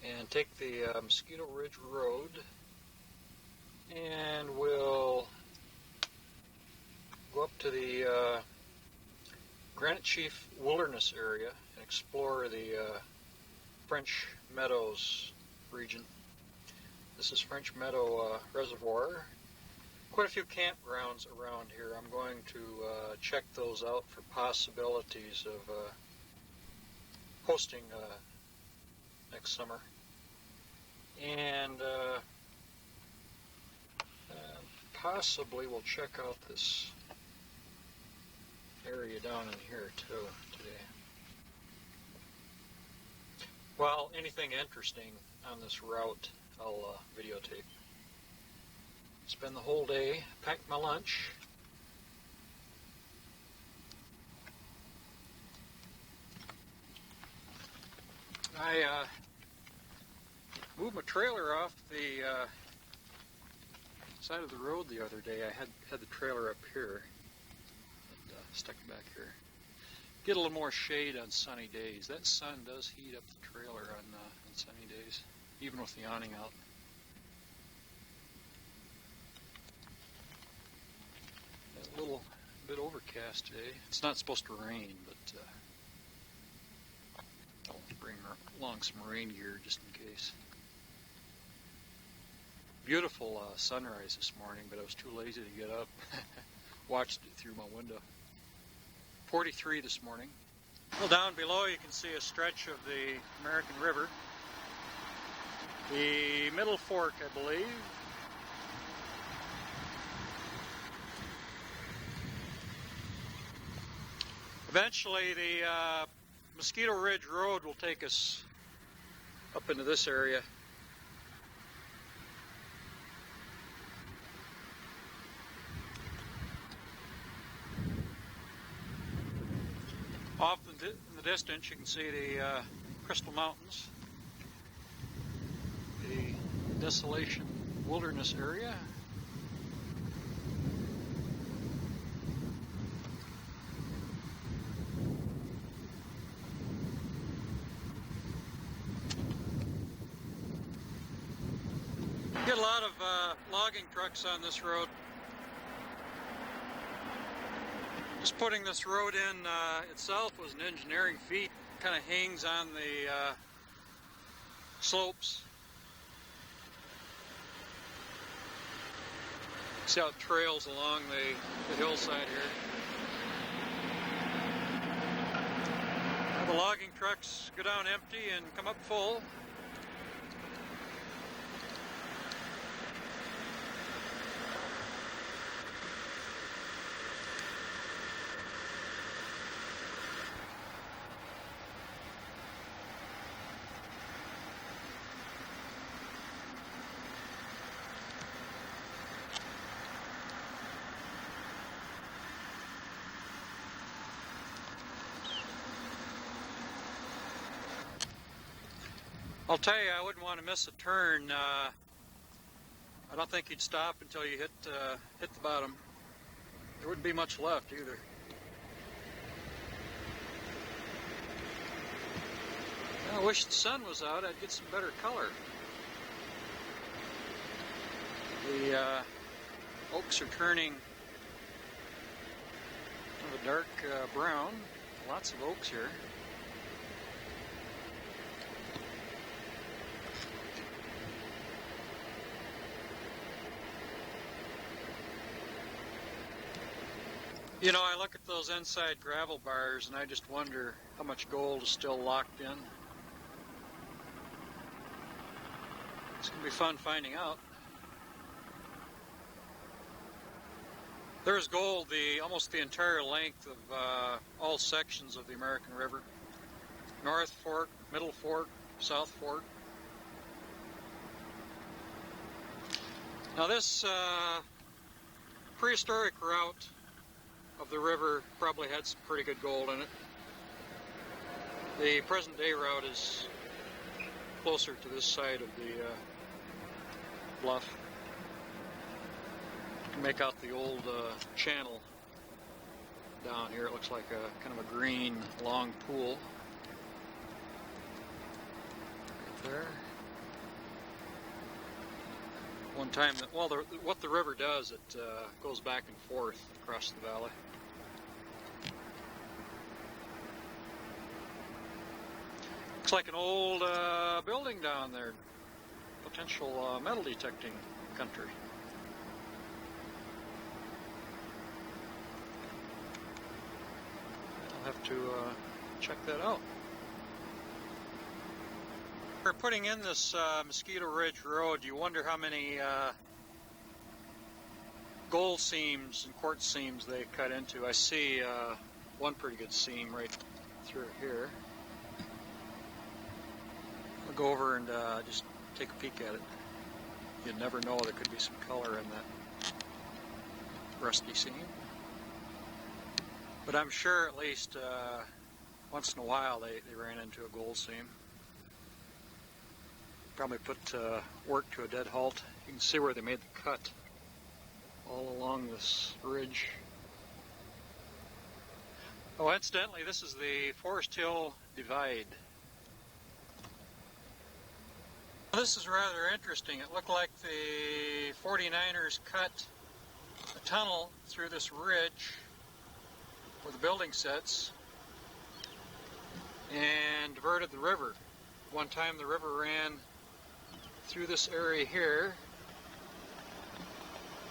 and take the Mosquito Ridge Road, and we'll go up to the Granite Chief Wilderness area and explore the French Meadows region. This is French Meadow Reservoir. Quite a few campgrounds around here. I'm going to check those out for possibilities of hosting next summer. And possibly we'll check out this area down in here too today. Well, anything interesting on this route I'll videotape. Spend the whole day, pack my lunch. I moved my trailer off the side of the road the other day. I had the trailer up here and stuck it back here. Get a little more shade on sunny days. That sun does heat up the trailer on sunny days, even with the awning out. A little bit overcast today. It's not supposed to rain, but I'll bring along some rain gear just in case. Beautiful sunrise this morning, but I was too lazy to get up. Watched it through my window. 43 this morning. Well, down below you can see a stretch of the American River. The Middle Fork, I believe. Eventually the Mosquito Ridge Road will take us up into this area. Off in the distance you can see the Crystal Mountains, the Desolation Wilderness area. Get a lot of logging trucks on this road. Just putting this road in itself was an engineering feat. Kind of hangs on the slopes. See how it trails along the hillside here. The logging trucks go down empty and come up full. I'll tell you, I wouldn't want to miss a turn. I don't think you'd stop until you hit the bottom. There wouldn't be much left either. I wish the sun was out. I'd get some better color. The oaks are turning kind of a dark brown. Lots of oaks here. You know, I look at those inside gravel bars and I just wonder how much gold is still locked in. It's going to be fun finding out. There's gold almost the entire length of all sections of the American River. North Fork, Middle Fork, South Fork. Now this prehistoric route of the river probably had some pretty good gold in it. The present day route is closer to this side of the bluff. You can make out the old channel down here. It looks like a kind of a green long pool right there. one time. Well, what the river does, it goes back and forth across the valley. Looks like an old building down there. Potential metal detecting country. I'll have to check that out. For putting in this Mosquito Ridge Road, you wonder how many gold seams and quartz seams they cut into. I see one pretty good seam right through here. I'll go over and just take a peek at it. You'd never know, there could be some color in that rusty seam. But I'm sure at least once in a while they ran into a gold seam. Probably put work to a dead halt. You can see where they made the cut all along this ridge. Oh, incidentally, this is the Forest Hill Divide. This is rather interesting. It looked like the 49ers cut a tunnel through this ridge where the building sits and diverted the river. One time the river ran through this area here,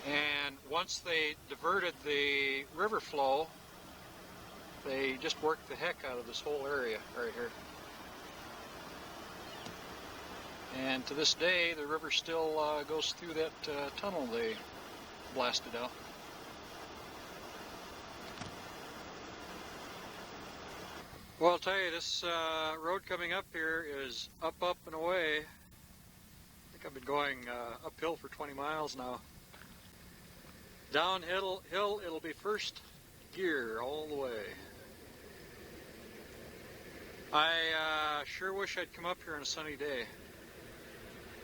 and once they diverted the river flow, they just worked the heck out of this whole area right here. And to this day, the river still goes through that tunnel they blasted out. Well, I'll tell you, this road coming up here is up, and away. I think I've been going uphill for 20 miles now. Downhill, it'll be first gear all the way. I sure wish I'd come up here on a sunny day.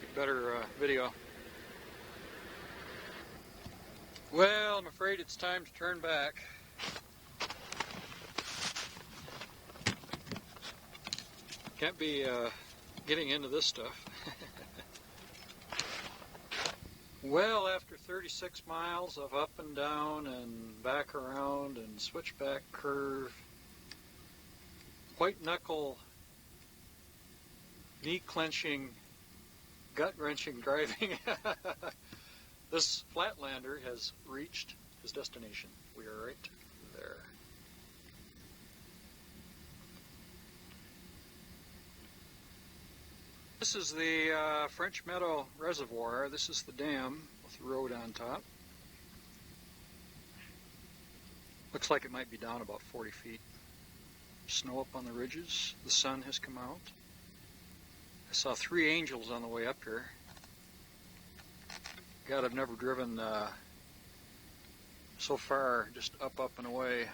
Get better video. Well, I'm afraid it's time to turn back. Can't be getting into this stuff. Well, after 36 miles of up and down and back around and switchback curve, white knuckle, knee clenching, gut wrenching driving, this Flatlander has reached his destination. We are right there. This is the French Meadow Reservoir. This is the dam with the road on top. Looks like it might be down about 40 feet. Snow up on the ridges. The sun has come out. I saw 3 angels on the way up here. God, I've never driven so far just up and away.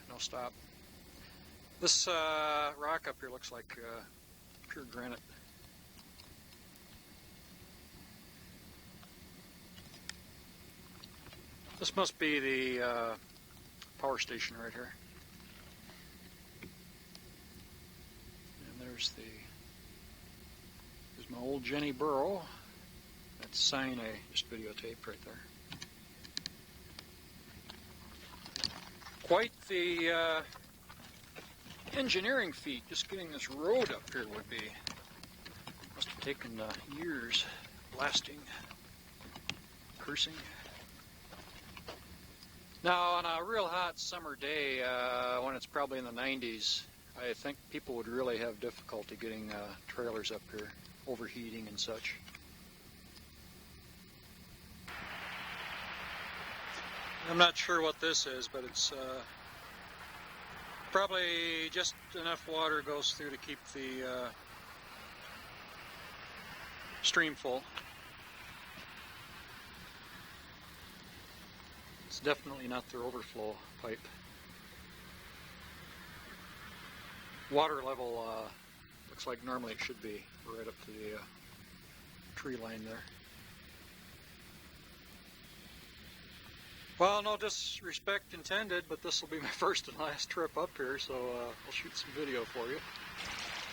No stop. This rock up here looks like pure granite. This must be the power station right here. And there's my old Jenny Burrow. That sign I just videotaped right there. Quite the engineering feat just getting this road up here would be. Must have taken years blasting, cursing. Now, on a real hot summer day, when it's probably in the 90s, I think people would really have difficulty getting trailers up here, overheating and such. I'm not sure what this is, but it's probably just enough water goes through to keep the stream full. It's definitely not their overflow pipe. Water level looks like normally it should be right up to the tree line there. Well, no disrespect intended, but this will be my first and last trip up here, so I'll shoot some video for you.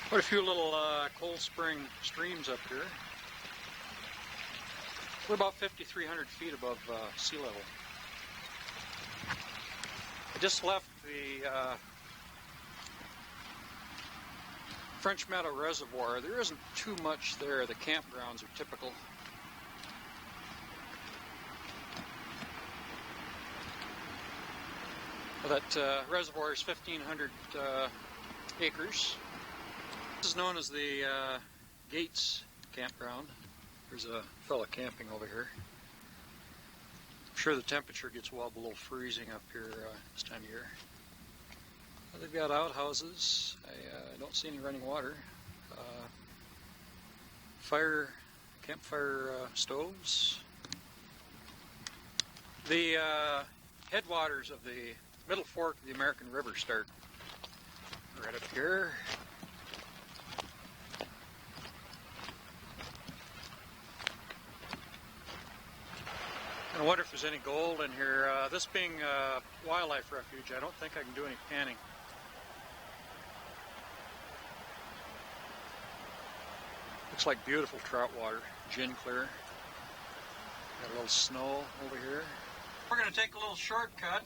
Quite a few little Cold Spring streams up here. We're about 5,300 feet above sea level. I just left the French Meadow Reservoir. There isn't too much there. The campgrounds are typical. That reservoir is 1,500 acres. This is known as the Gates Campground. There's a fella camping over here. I'm sure the temperature gets well below freezing up here this time of year. They've got outhouses. I don't see any running water. Campfire stoves. The headwaters of the middle fork of the American River start right up here. I wonder if there's any gold in here. This being a wildlife refuge, I don't think I can do any panning. Looks like beautiful trout water, gin clear. Got a little snow over here. We're going to take a little shortcut,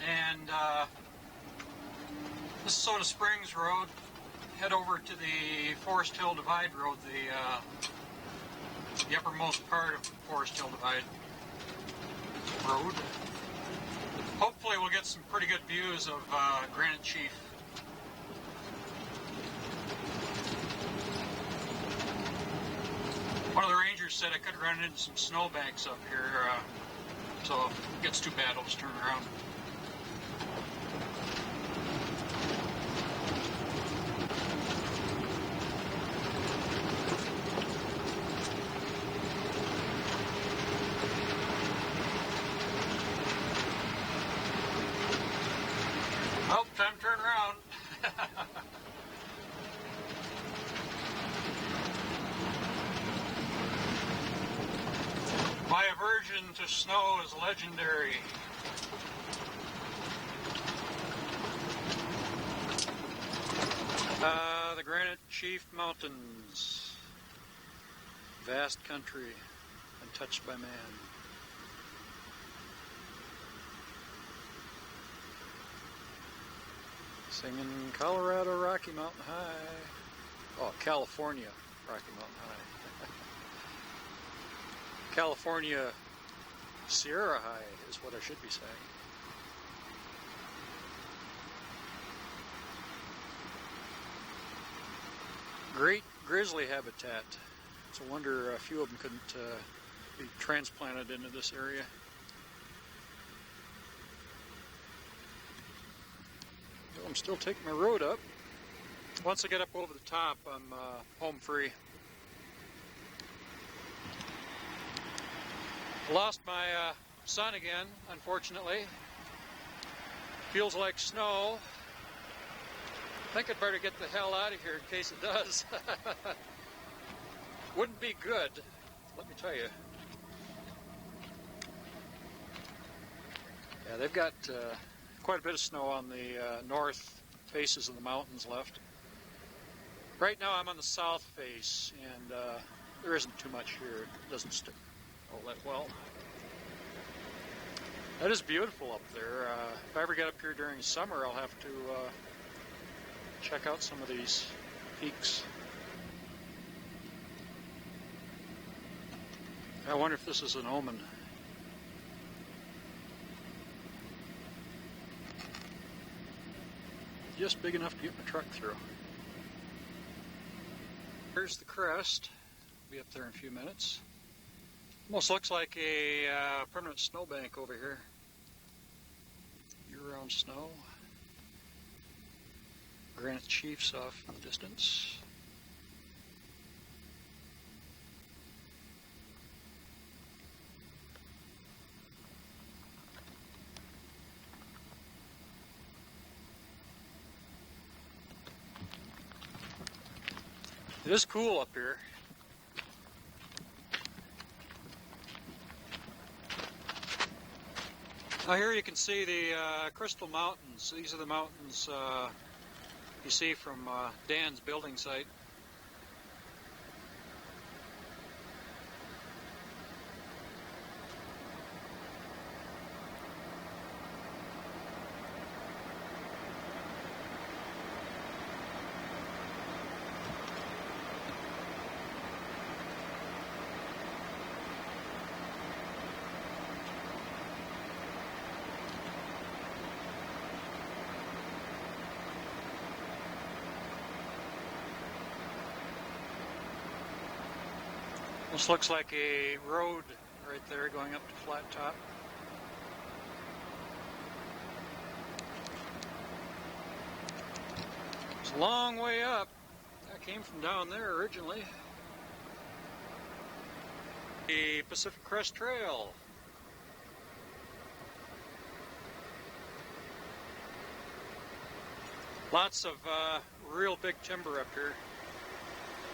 and this is Soda Springs Road. Head over to the Forest Hill Divide Road, the uppermost part of Forest Hill Divide Road. Hopefully we'll get some pretty good views of Granite Chief. One of the rangers said I could run into some snowbanks up here, so if it gets too bad, I'll just turn around. Oh, time to turn around. My aversion to snow is legendary. The Granite Chief Mountains. Vast country, untouched by man. Singing Colorado Rocky Mountain High. Oh, California Rocky Mountain High. California Sierra High is what I should be saying. Great grizzly habitat. It's a wonder a few of them couldn't be transplanted into this area. Well, I'm still taking my road up. Once I get up over the top, I'm home free. Lost my son again, unfortunately. Feels like snow. I think I'd better get the hell out of here in case it does. Wouldn't be good, let me tell you. Yeah, they've got quite a bit of snow on the north faces of the mountains left. Right now I'm on the south face, and there isn't too much here. It doesn't stick all that well. That is beautiful up there. If I ever get up here during summer, I'll have to check out some of these peaks. I wonder if this is an omen. Just big enough to get my truck through. Here's the crest. I'll be up there in a few minutes. Almost looks like a permanent snowbank over here. Year-round snow. Granite Chiefs off in the distance. It is cool up here. Now here you can see the Crystal Mountains. These are the mountains you see from Dan's building site. This looks like a road right there going up to Flat Top. It's a long way up. That came from down there originally. The Pacific Crest Trail. Lots of real big timber up here,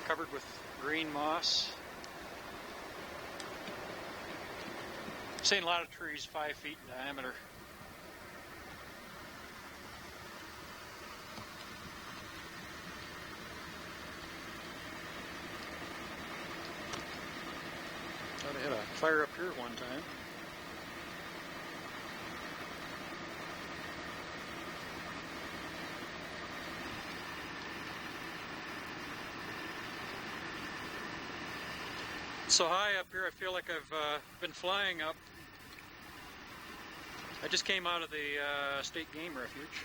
covered with green moss. Seen a lot of trees 5 feet in diameter. Thought I had a fire up here at one time. So high up here, I feel like I've been flying up. I just came out of the state game refuge.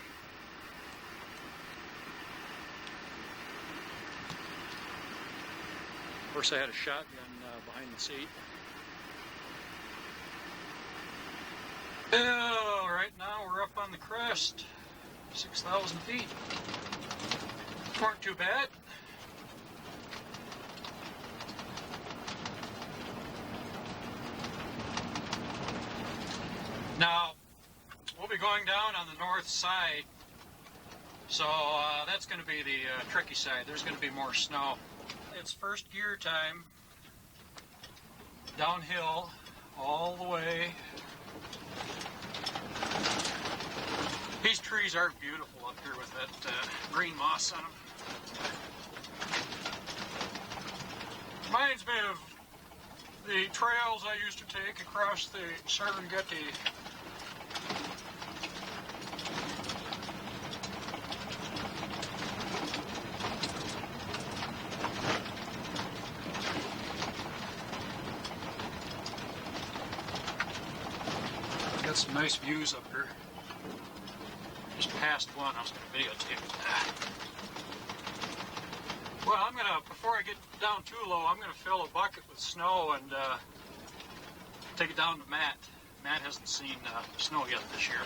Of course, I had a shotgun behind the seat. Oh, right now we're up on the crest, 6,000 feet. Weren't too bad. Now, we'll be going down on the north side, so that's going to be the tricky side. There's going to be more snow. It's first gear time, downhill all the way. These trees are beautiful up here with that green moss on them. Reminds me of the trails I used to take across the Serengeti. Got some nice views up here. Just past one, I was going to videotape it. Well, before I get down too low, I'm going to fill a bucket with snow and take it down to Matt. Matt hasn't seen snow yet this year.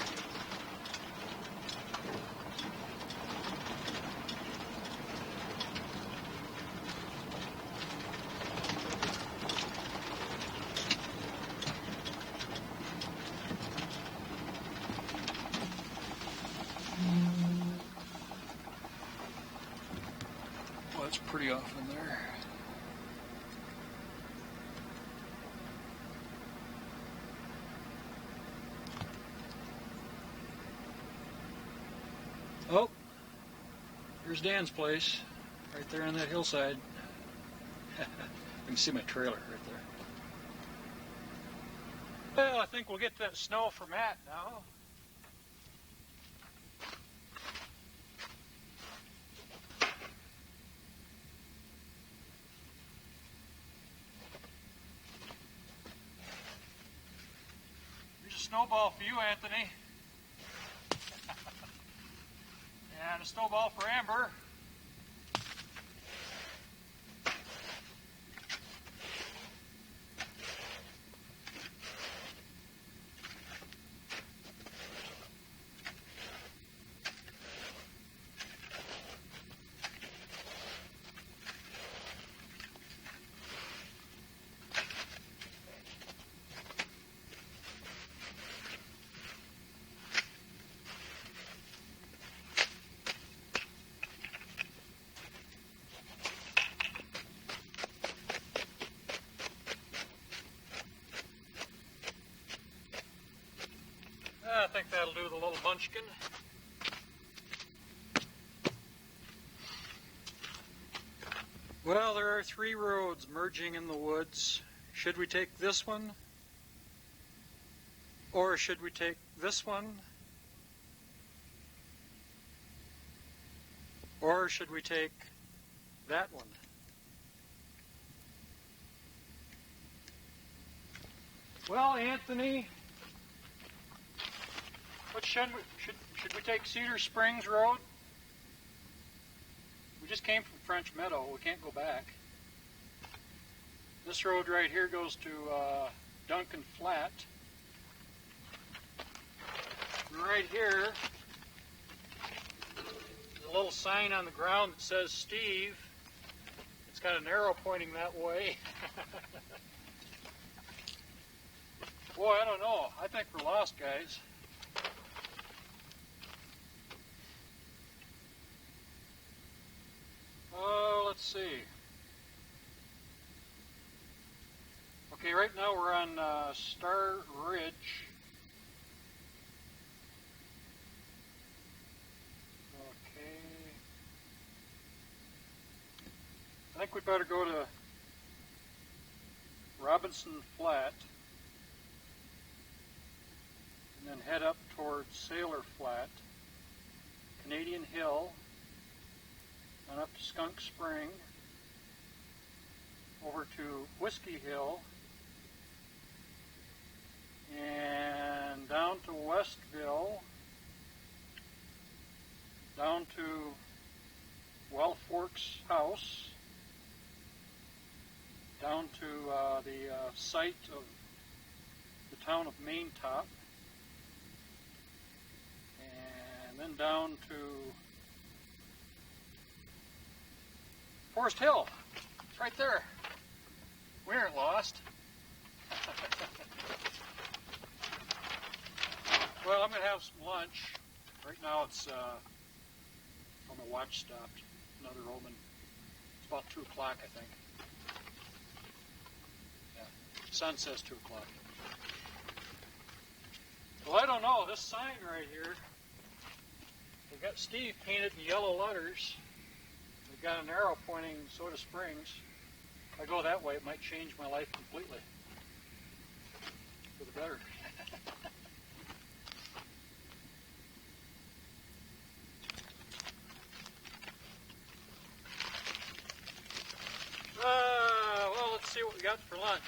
Well, it's pretty off in there. Oh, here's Dan's place, right there on that hillside. You can see my trailer right there. Well, I think we'll get that snow for Matt now. Here's a snowball for you, Anthony. And a snowball for Amber. I think that'll do the little munchkin. Well, there are 3 roads merging in the woods. Should we take this one? Or should we take this one? Or should we take that one? Well, Anthony, what should we take Cedar Springs Road? We just came from French Meadow. We can't go back. This road right here goes to Duncan Flat. And right here, there's a little sign on the ground that says Steve. It's got an arrow pointing that way. Boy, I don't know. I think we're lost, guys. Oh, let's see. Okay, right now we're on Star Ridge. Okay. I think we'd better go to Robinson Flat and then head up towards Sailor Flat, Canadian Hill, and up to Skunk Spring, over to Whiskey Hill, and down to Westville, down to Well Forks House, down to the site of the town of Main Top, and then down to Forest Hill. It's right there. We aren't lost. Well, I'm going to have some lunch. Right now it's, on the watch stopped, another omen. It's about 2 o'clock, I think. Yeah, sun says 2 o'clock. Well, I don't know. This sign right here, they've got Steve painted in yellow letters. They've got an arrow pointing Soda Springs. If I go that way, it might change my life completely. For the better. Well, let's see what we got for lunch.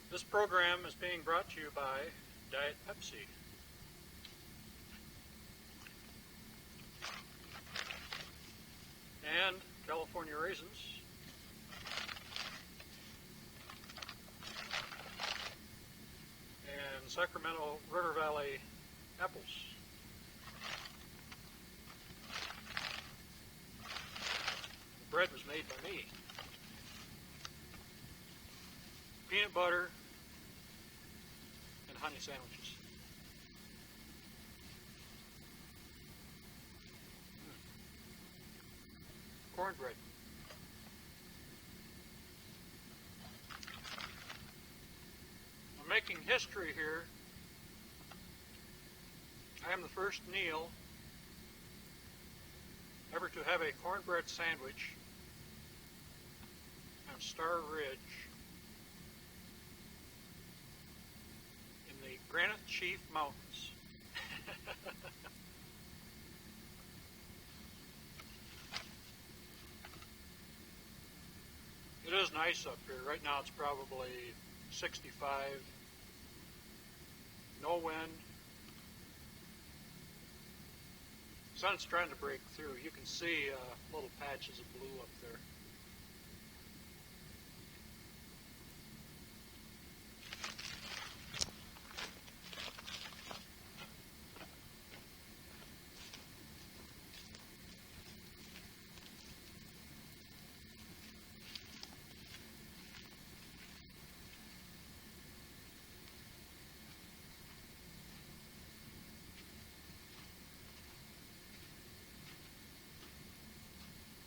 This program is being brought to you by Diet Pepsi. And California raisins. And Sacramento River Valley apples. The bread was made by me. Peanut butter and honey sandwiches. Cornbread. I'm making history here. I am the first Kneale ever to have a cornbread sandwich on Star Ridge in the Granite Chief Mountains. It is nice up here. Right now it's probably 65, no wind. Sun's trying to break through. You can see little patches of blue up there.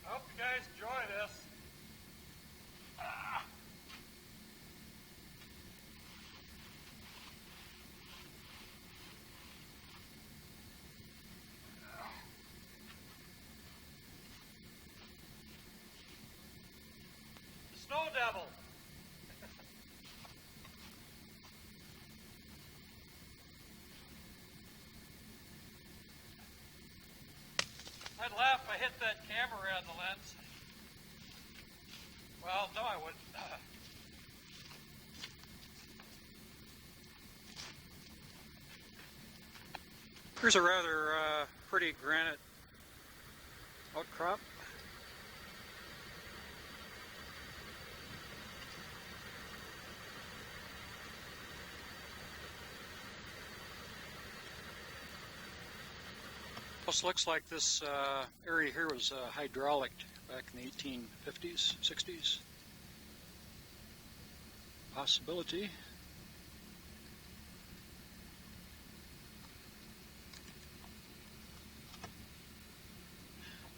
I hope you guys enjoy this. The Snow Devil. I'd laugh if I hit that camera on the lens. Well, no, I wouldn't. Here's a rather pretty granite outcrop. Plus, looks like this area here was hydraulic back in the 1850s, 60s. Possibility.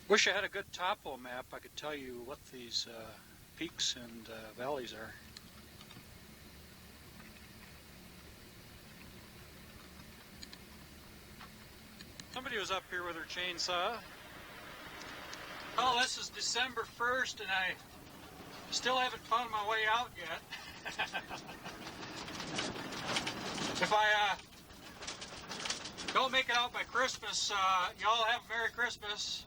Wish I had a good topo map. I could tell you what these peaks and valleys are. Somebody was up here with her chainsaw. Oh, this is December 1st, and I still haven't found my way out yet. If I don't make it out by Christmas, y'all have a Merry Christmas.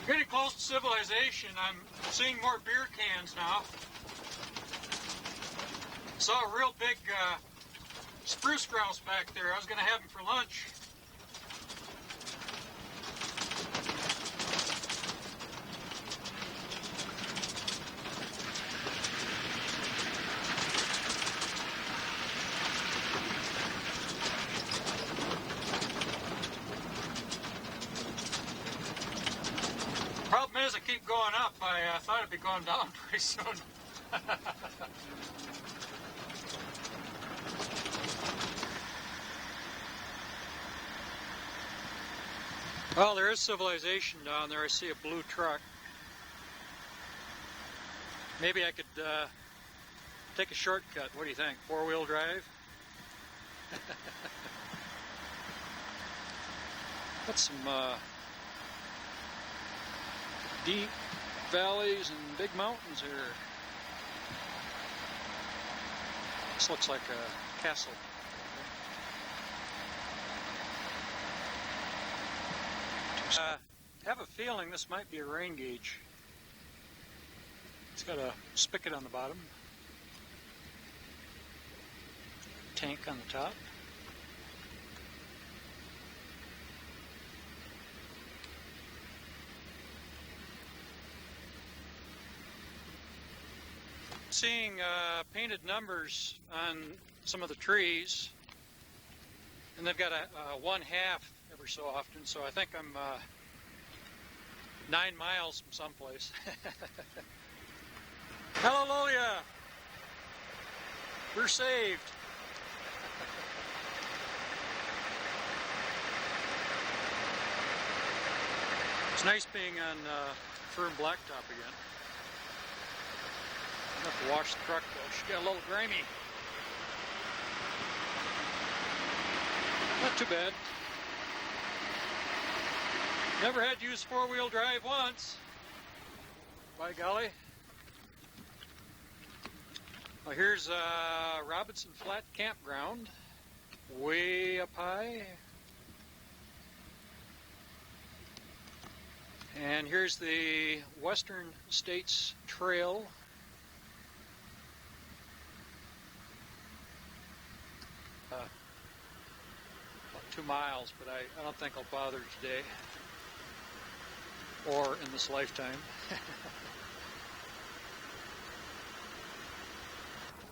Getting close to civilization. I'm seeing more beer cans now. Saw a real big spruce grouse back there. I was going to have them for lunch. Problem is, I keep going up. I thought it'd be going down pretty soon. Well, there is civilization down there. I see a blue truck. Maybe I could take a shortcut. What do you think? Four-wheel drive? Got some deep valleys and big mountains here. This looks like a castle. Have a feeling this might be a rain gauge. It's got a spigot on the bottom, tank on the top. Seeing painted numbers on some of the trees, and they've got a 1/2 every so often, so I think I'm 9 miles from someplace. Hallelujah! We're saved. It's nice being on firm blacktop again. I have to wash the truck though. She got a little grimy. Not too bad. Never had to use four-wheel drive once. By golly. Well, here's Robinson Flat Campground. Way up high. And here's the Western States Trail. About 2 miles, but I don't think I'll bother today or in this lifetime.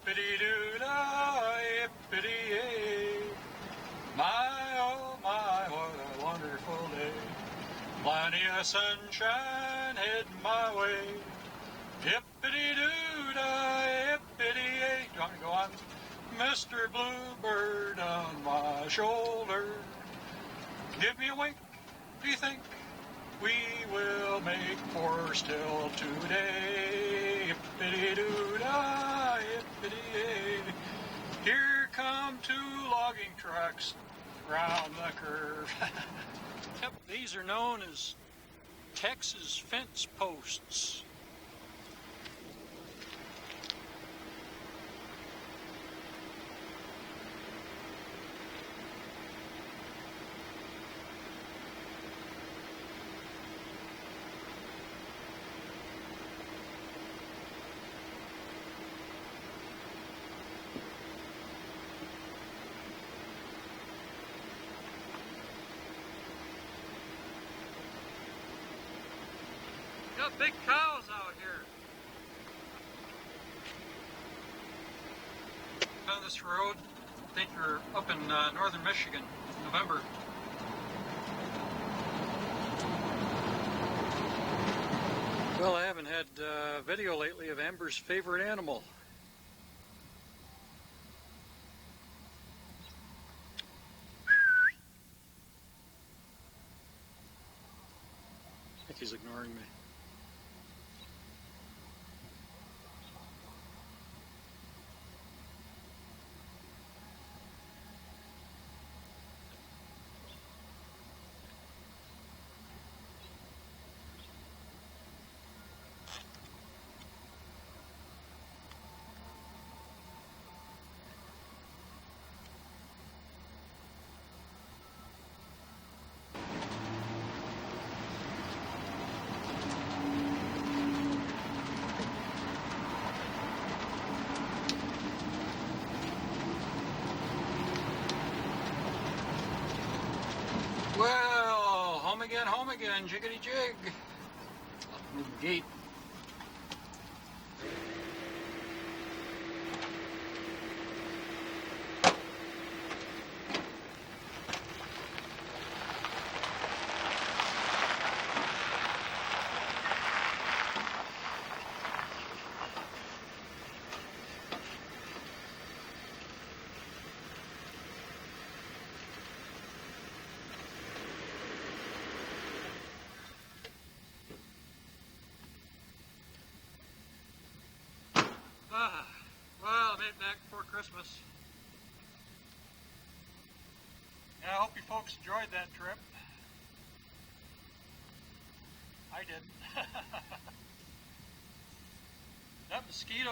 Hippity-doo-dah, hippity-yay. My, oh my, what a wonderful day. Plenty of sunshine heading my way. Hippity-doo-dah, hippity-yay. Do you want me to go on? Mr. Bluebird on my shoulder. Give me a wink, do you think? We will make for still today. Hippity-doo-dah, hippity-yay. Here come 2 logging trucks round the curve. Yep, these are known as Texas fence posts. Got big cows out here. On this road, I think you're up in northern Michigan, November. Well, I haven't had video lately of Amber's favorite animal. I think he's ignoring me. Well, home again, jiggity jig. Move the gate. Well, I made it back before Christmas. Yeah, I hope you folks enjoyed that trip. I did. That Mosquito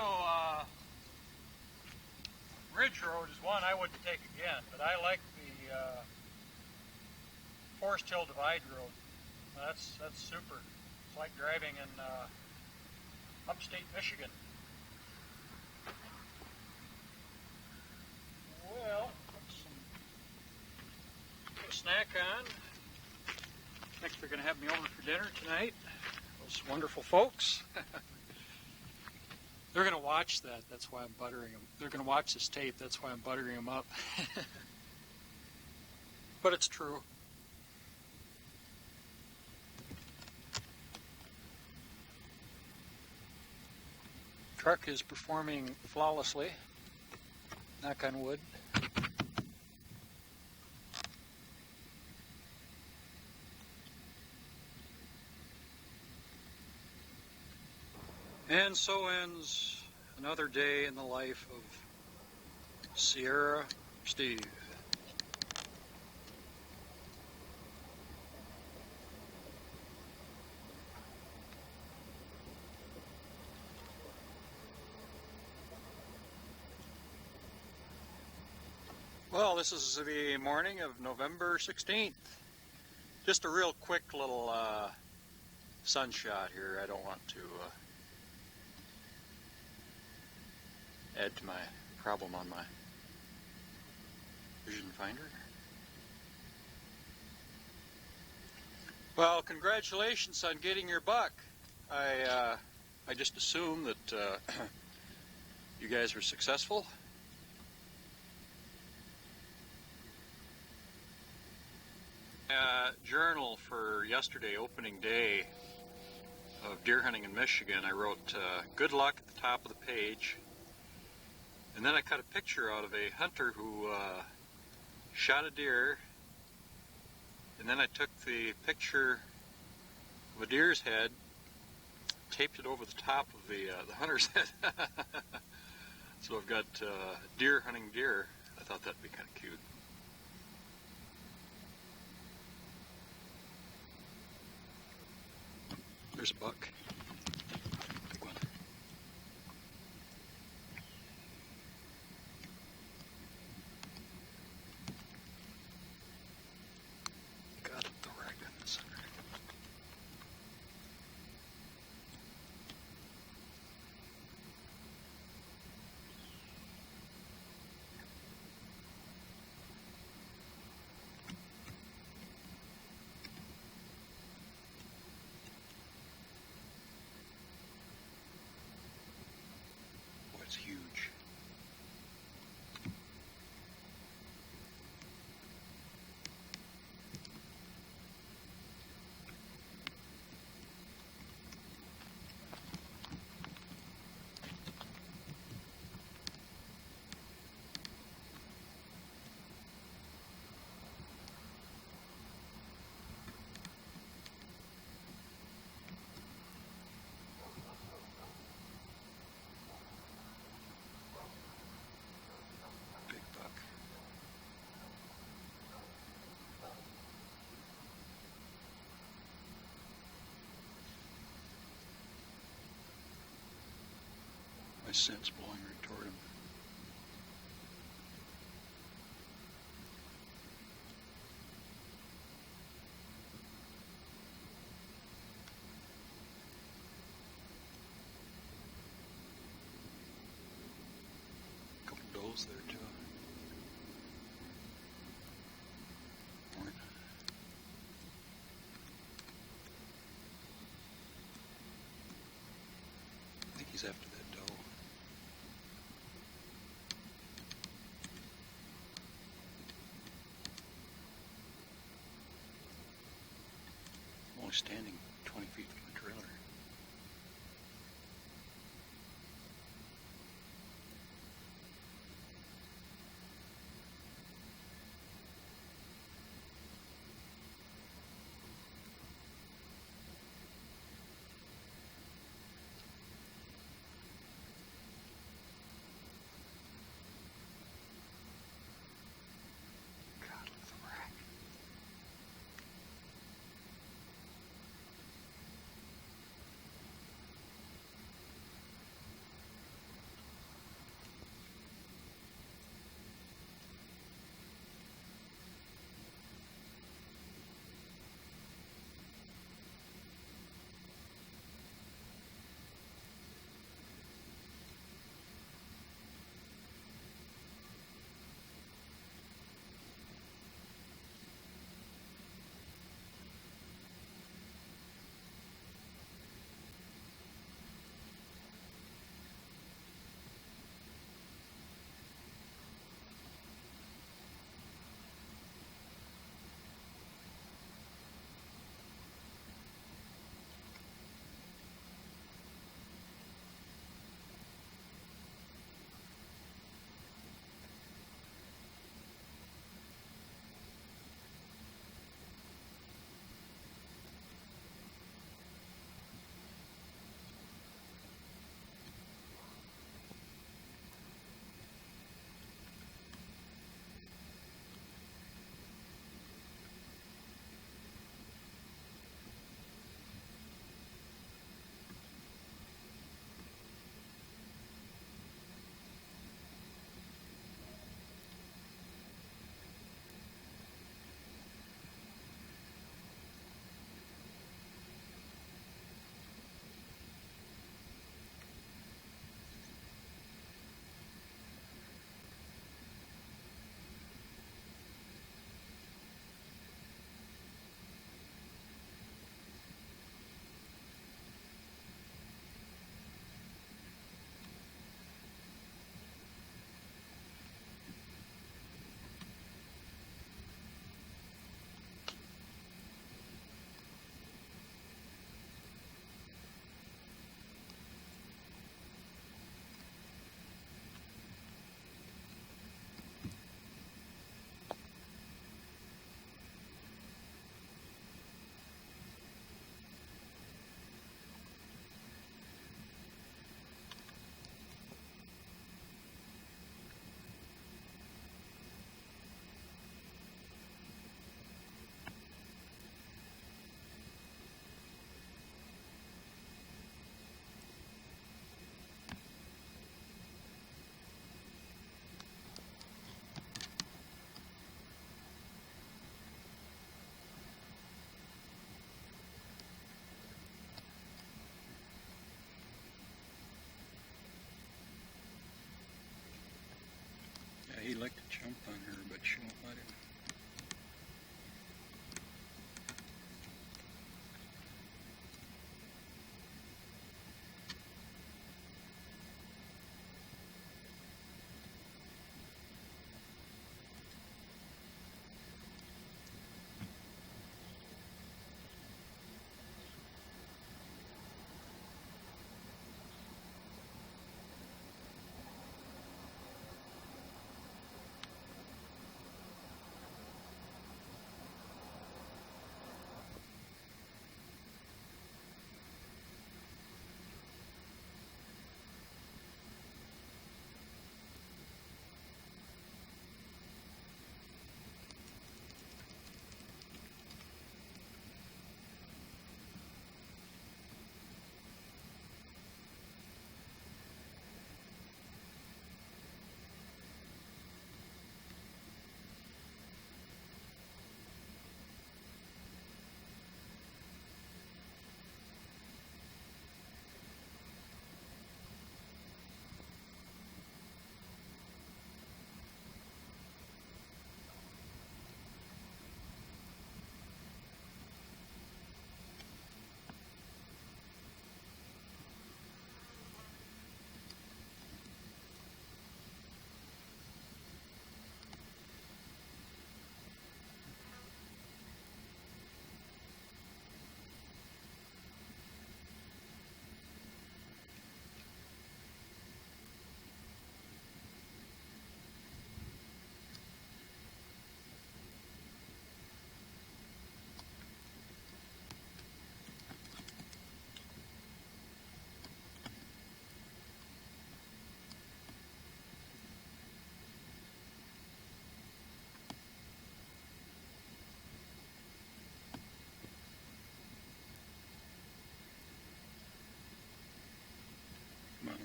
Ridge Road is one I wouldn't take again, but I like the Forest Hill Divide Road. That's super. It's like driving in upstate Michigan. Well, put a snack on. Next, they're going to have me over for dinner tonight. Those wonderful folks. They're going to watch that. That's why I'm buttering them. They're going to watch this tape. That's why I'm buttering them up. But it's true. Truck is performing flawlessly. Knock on wood. And so ends another day in the life of Sierra Steve. Well, this is the morning of November 16th. Just a real quick little sunshot here. I don't want to add to my problem on my vision finder. Well, congratulations on getting your buck. I just assume that you guys were successful. Journal for yesterday, opening day of deer hunting in Michigan, I wrote good luck at the top of the page, and then I cut a picture out of a hunter who shot a deer, and then I took the picture of a deer's head, taped it over the top of the hunter's head. So I've got deer hunting deer. I thought that'd be kind of cute. There's a buck. Big one. Got it, the right in the center. My scent's blowing right toward him. A couple does there too. Right. I think he's after that doe. Only standing 20 feet from the trailer. God, look at the rack. He'd like to jump on her, but she won't let him.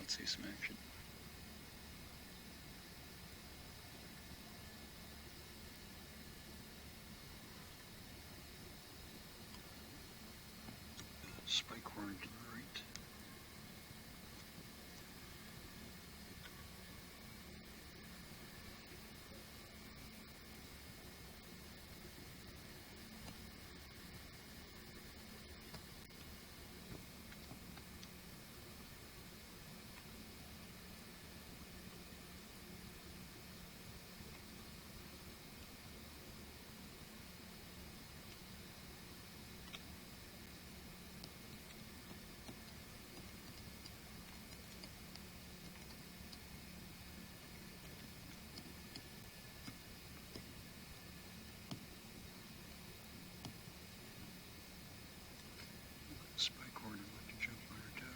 Let's see some action. Spike horn to the right. Spike horn and let you jump on her down.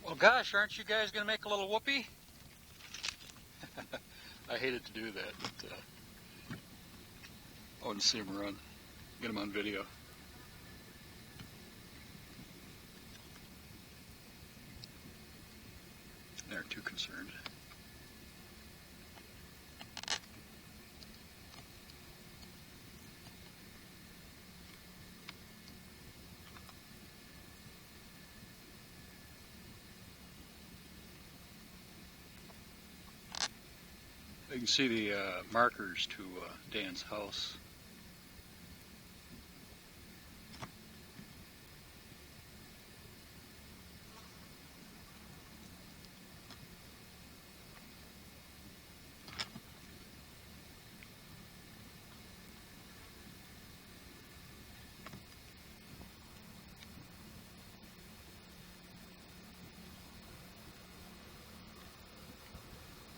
Well, gosh, aren't you guys going to make a little whoopee? I hated to do that, but I wanted to see him run. Get him on video. They're too concerned. You can see the markers to Dan's house.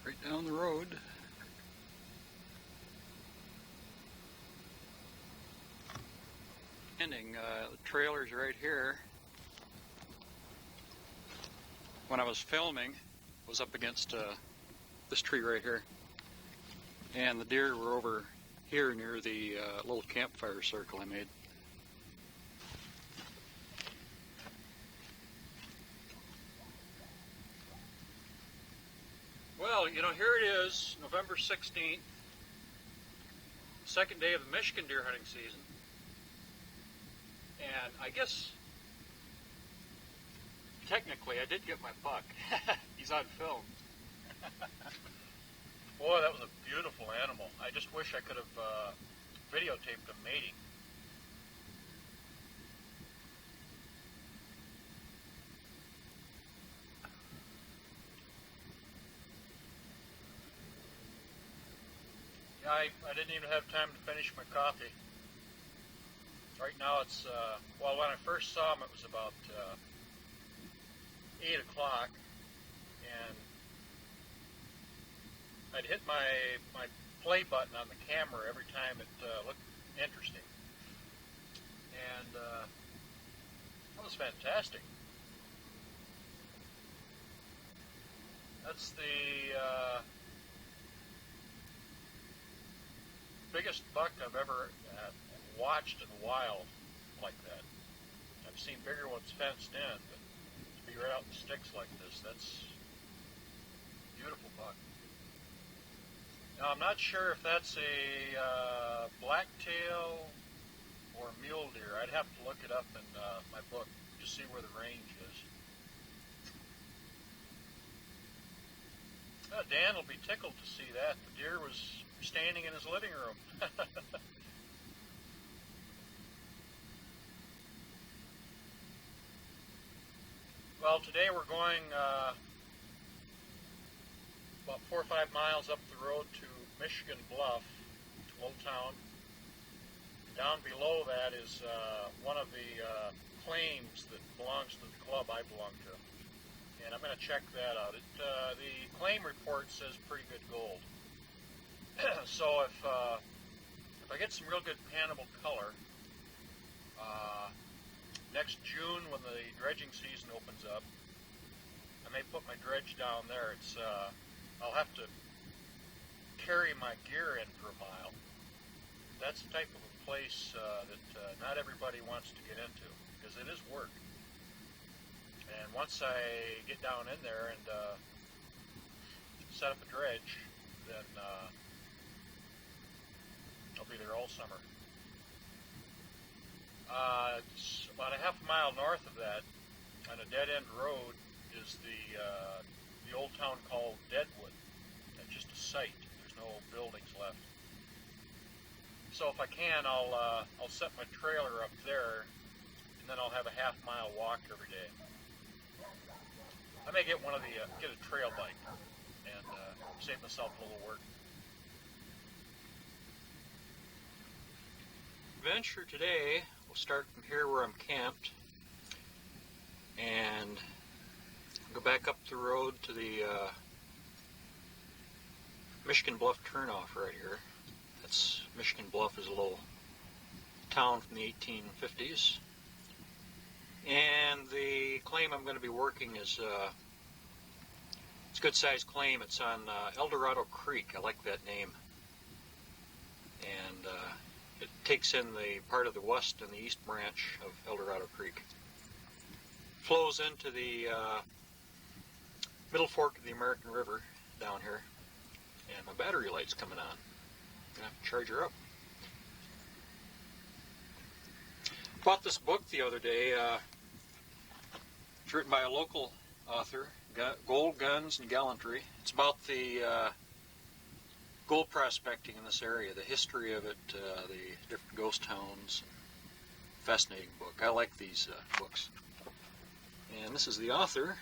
Right down the road. The trailer's right here. When I was filming, I was up against this tree right here, and the deer were over here near the little campfire circle I made. Well, you know, here it is, November 16th, second day of the Michigan deer hunting season. And I guess, technically, I did get my buck. He's on film. Boy, that was a beautiful animal. I just wish I could have videotaped him mating. Yeah, I didn't even have time to finish my coffee. Right now it's, well, when I first saw him it was about 8 o'clock, and I'd hit my play button on the camera every time it looked interesting. And that was fantastic. That's the biggest buck I've ever watched in the wild like that. I've seen bigger ones fenced in, but to be right out in the sticks like this, that's a beautiful buck. Now I'm not sure if that's a blacktail or mule deer. I'd have to look it up in my book to see where the range is. Dan will be tickled to see that. The deer was standing in his living room. Well, today we're going about 4 or 5 miles up the road to Michigan Bluff, to Old Town. Down below that is one of the claims that belongs to the club I belong to. And I'm going to check that out. The claim report says pretty good gold. So if I get some real good pannable color, next June when the dredging season opens up, I may put my dredge down there. It's I'll have to carry my gear in for a mile. That's the type of a place that not everybody wants to get into, because it is work. And once I get down in there and set up a dredge, then I'll be there all summer. It's about a half a mile north of that, on a dead-end road, is the old town called Deadwood. It's just a site. There's no buildings left. So if I can, I'll set my trailer up there, and then I'll have a half-mile walk every day. I may get get a trail bike and save myself a little work. Venture today, we'll start from here where I'm camped and go back up the road to the Michigan Bluff turnoff right here. That's Michigan Bluff is a little town from the 1850s. And the claim I'm going to be working is it's a good sized claim. It's on Eldorado Creek. I like that name. And it takes in the part of the west and the east branch of Eldorado Creek. Flows into the middle fork of the American River down here. And my battery light's coming on. I'm going to have to charge her up. Bought this book the other day. It's written by a local author, Gold, Guns, and Gallantry. It's about the gold prospecting in this area, the history of it, the different ghost towns. Fascinating book. I like these books. And this is the author.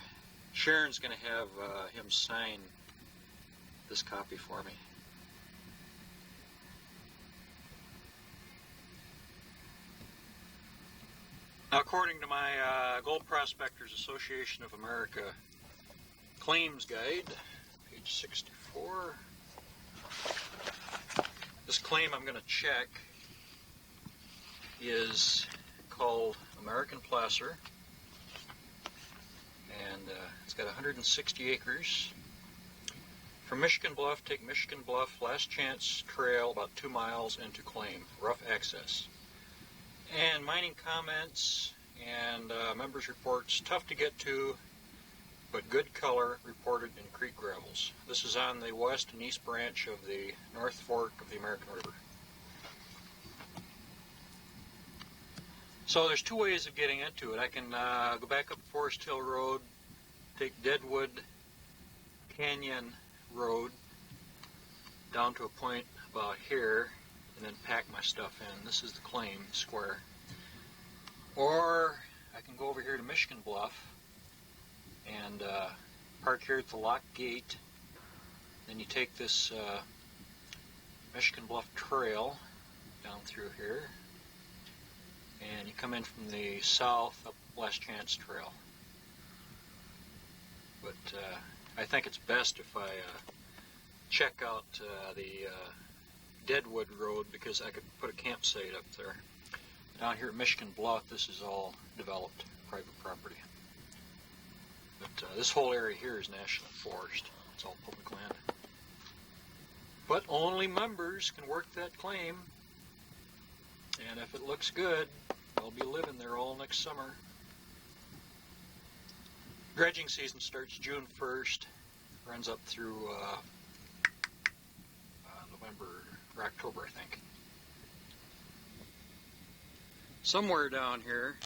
Sharon's going to have him sign this copy for me. Now, according to my Gold Prospectors Association of America Claims Guide, page 64, this claim I'm going to check is called American Placer, and it's got 160 acres. From Michigan Bluff, take Michigan Bluff Last Chance Trail about 2 miles into claim, rough access. And mining comments and members' reports, tough to get to, but good color reported in creek gravels. This is on the west and east branch of the North Fork of the American River. So there's two ways of getting into it. I can go back up Forest Hill Road, take Deadwood Canyon Road down to a point about here, and then pack my stuff in. This is the claim square. Or I can go over here to Michigan Bluff and park here at the lock gate. Then you take this Michigan Bluff Trail down through here, and you come in from the south up Last Chance Trail. But I think it's best if I check out the Deadwood Road, because I could put a campsite up there. Down here at Michigan Bluff, this is all developed private property. But this whole area here is national forest. It's all public land. But only members can work that claim. And if it looks good, I'll be living there all next summer. Dredging season starts June 1st, runs up through November or October, I think. Somewhere down here,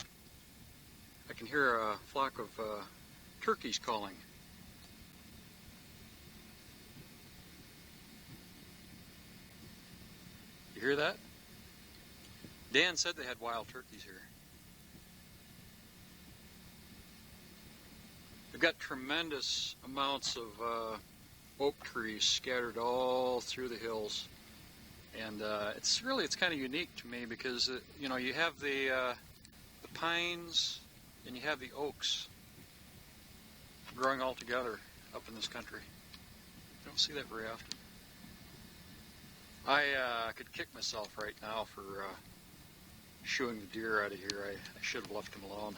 I can hear a flock of turkeys calling. You hear that? Dan said they had wild turkeys here. They've got tremendous amounts of oak trees scattered all through the hills, and it's kind of unique to me because you know, you have the pines and you have the oaks growing all together up in this country. You don't see that very often. I could kick myself right now for shooing the deer out of here. I should have left him alone.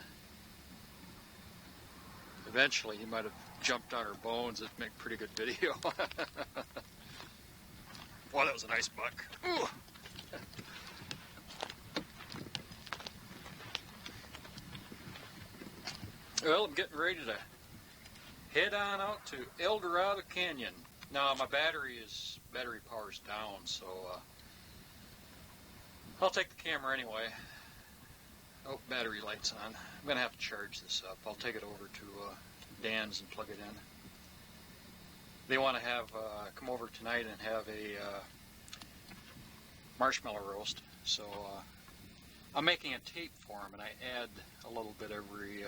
Eventually, he might have jumped on her bones. It'd make pretty good video. Boy, that was a nice buck. Ooh. Well, I'm getting ready to head on out to El Dorado Canyon. Now, my battery power's down, so I'll take the camera anyway. Oh, battery light's on. I'm going to have to charge this up. I'll take it over to Dan's and plug it in. They want to have come over tonight and have a marshmallow roast. So I'm making a tape for them, and I add a little bit every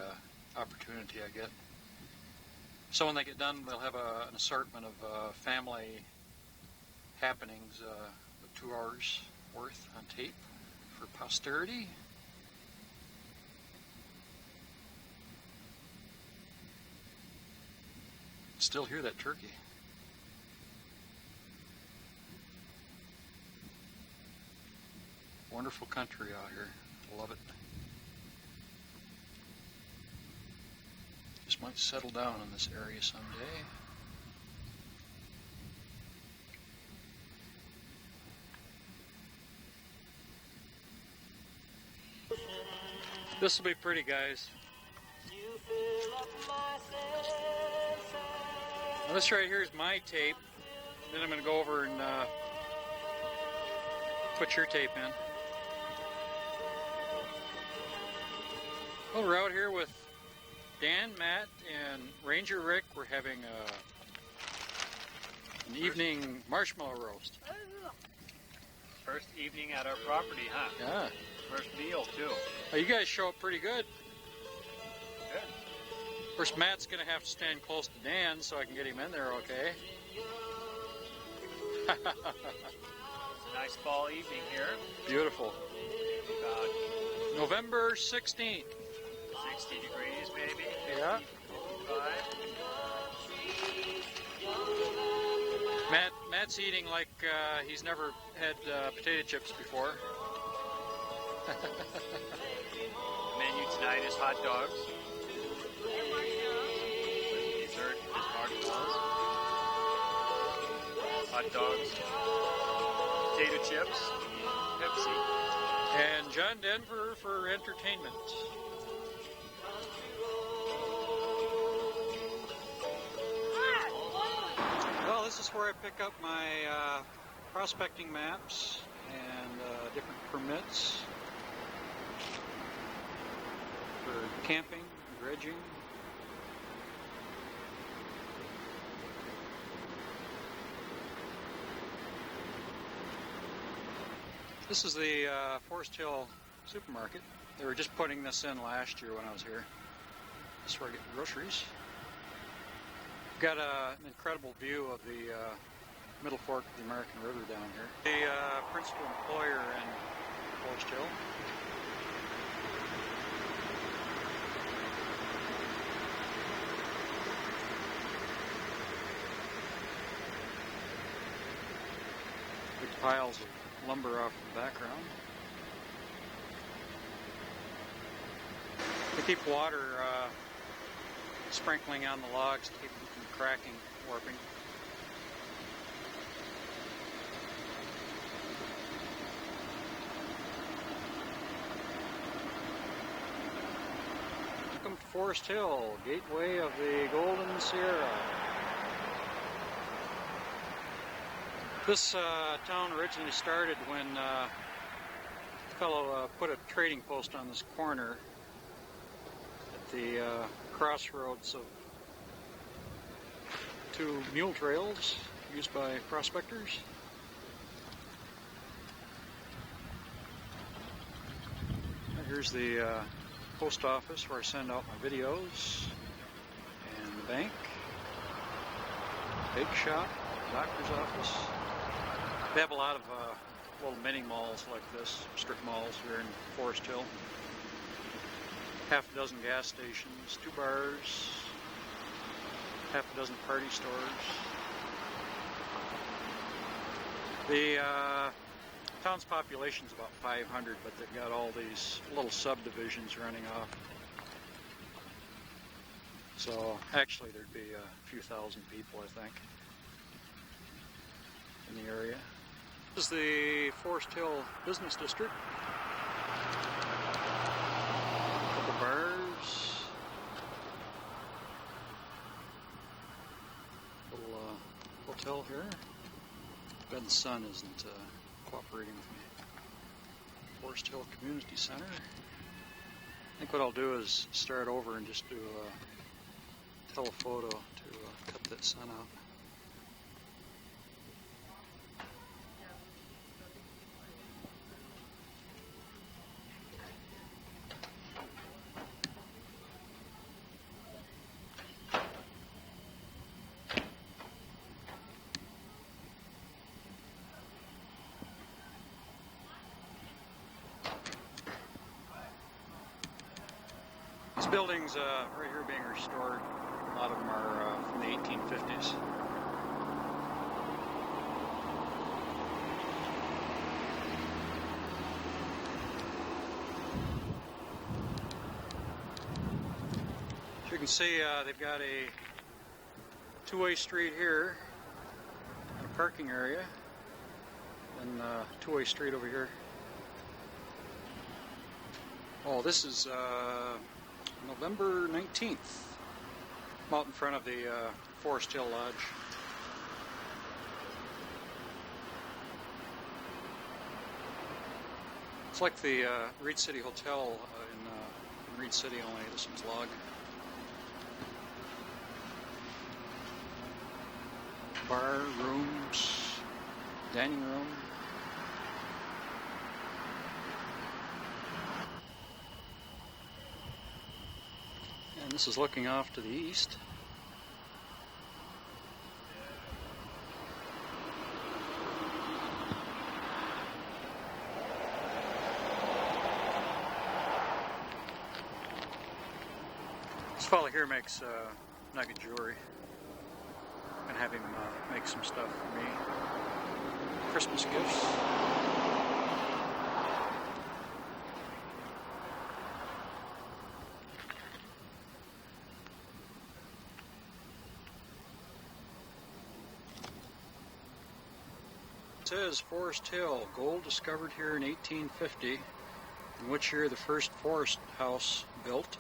opportunity I get. So when they get done, they'll have an assortment of family happenings, 2 hours worth on tape for posterity. Still hear that turkey. Wonderful country out here. Love it. Just might settle down in this area someday. This will be pretty, guys. Now, this right here is my tape. Then I'm going to go over and put your tape in. Well, we're out here with Dan, Matt, and Ranger Rick. We're having an evening marshmallow roast. First evening at our property, huh? Yeah. First meal, too. Oh, you guys show up pretty good. Good. Of course, Matt's going to have to stand close to Dan so I can get him in there okay. It's a nice fall evening here. Beautiful. About November 16th. 60 degrees, maybe. Yeah. 55. Matt's eating like he's never had potato chips before. The menu tonight is hot dogs. Dessert is marshmallows. Hot dogs, potato chips, Pepsi. And John Denver for entertainment. where I pick up my prospecting maps and different permits for camping, dredging. This is the Forest Hill supermarket. They were just putting this in last year when I was here. This is where I get groceries. Got an incredible view of the middle fork of the American River down here. The principal employer in Forest Hill. Big piles of lumber off in the background. They keep water sprinkling on the logs to keep them from cracking, warping. Welcome to Forest Hill, gateway of the Golden Sierra. This town originally started when a fellow put a trading post on this corner at the crossroads of two mule trails used by prospectors. Here's the post office where I send out my videos, and the bank, bake shop, doctor's office. They have a lot of little mini malls like this, strip malls here in Forest Hill. Half a dozen gas stations, 2 bars, half a dozen party stores. The town's population is about 500, but they've got all these little subdivisions running off. So actually there'd be a few thousand people, I think, in the area. This is the Forest Hill Business District. Bars, little hotel here. Too bad the sun isn't cooperating with me. Forest Hill Community Center. I think what I'll do is start over and just do a telephoto to cut that sun out. These buildings right here being restored, a lot of them are from the 1850s. As you can see, they've got a two-way street here, a parking area, and a two-way street over here. Oh, this is November 19th. I'm out in front of the Forest Hill Lodge. It's like the Reed City Hotel in Reed City, only this one's log. Bar, rooms, dining room. And this is looking off to the east. This fellow here makes nugget jewelry. I'm gonna have him make some stuff for me. Christmas gifts. It says Forest Hill, gold discovered here in 1850, in which year the first forest house built.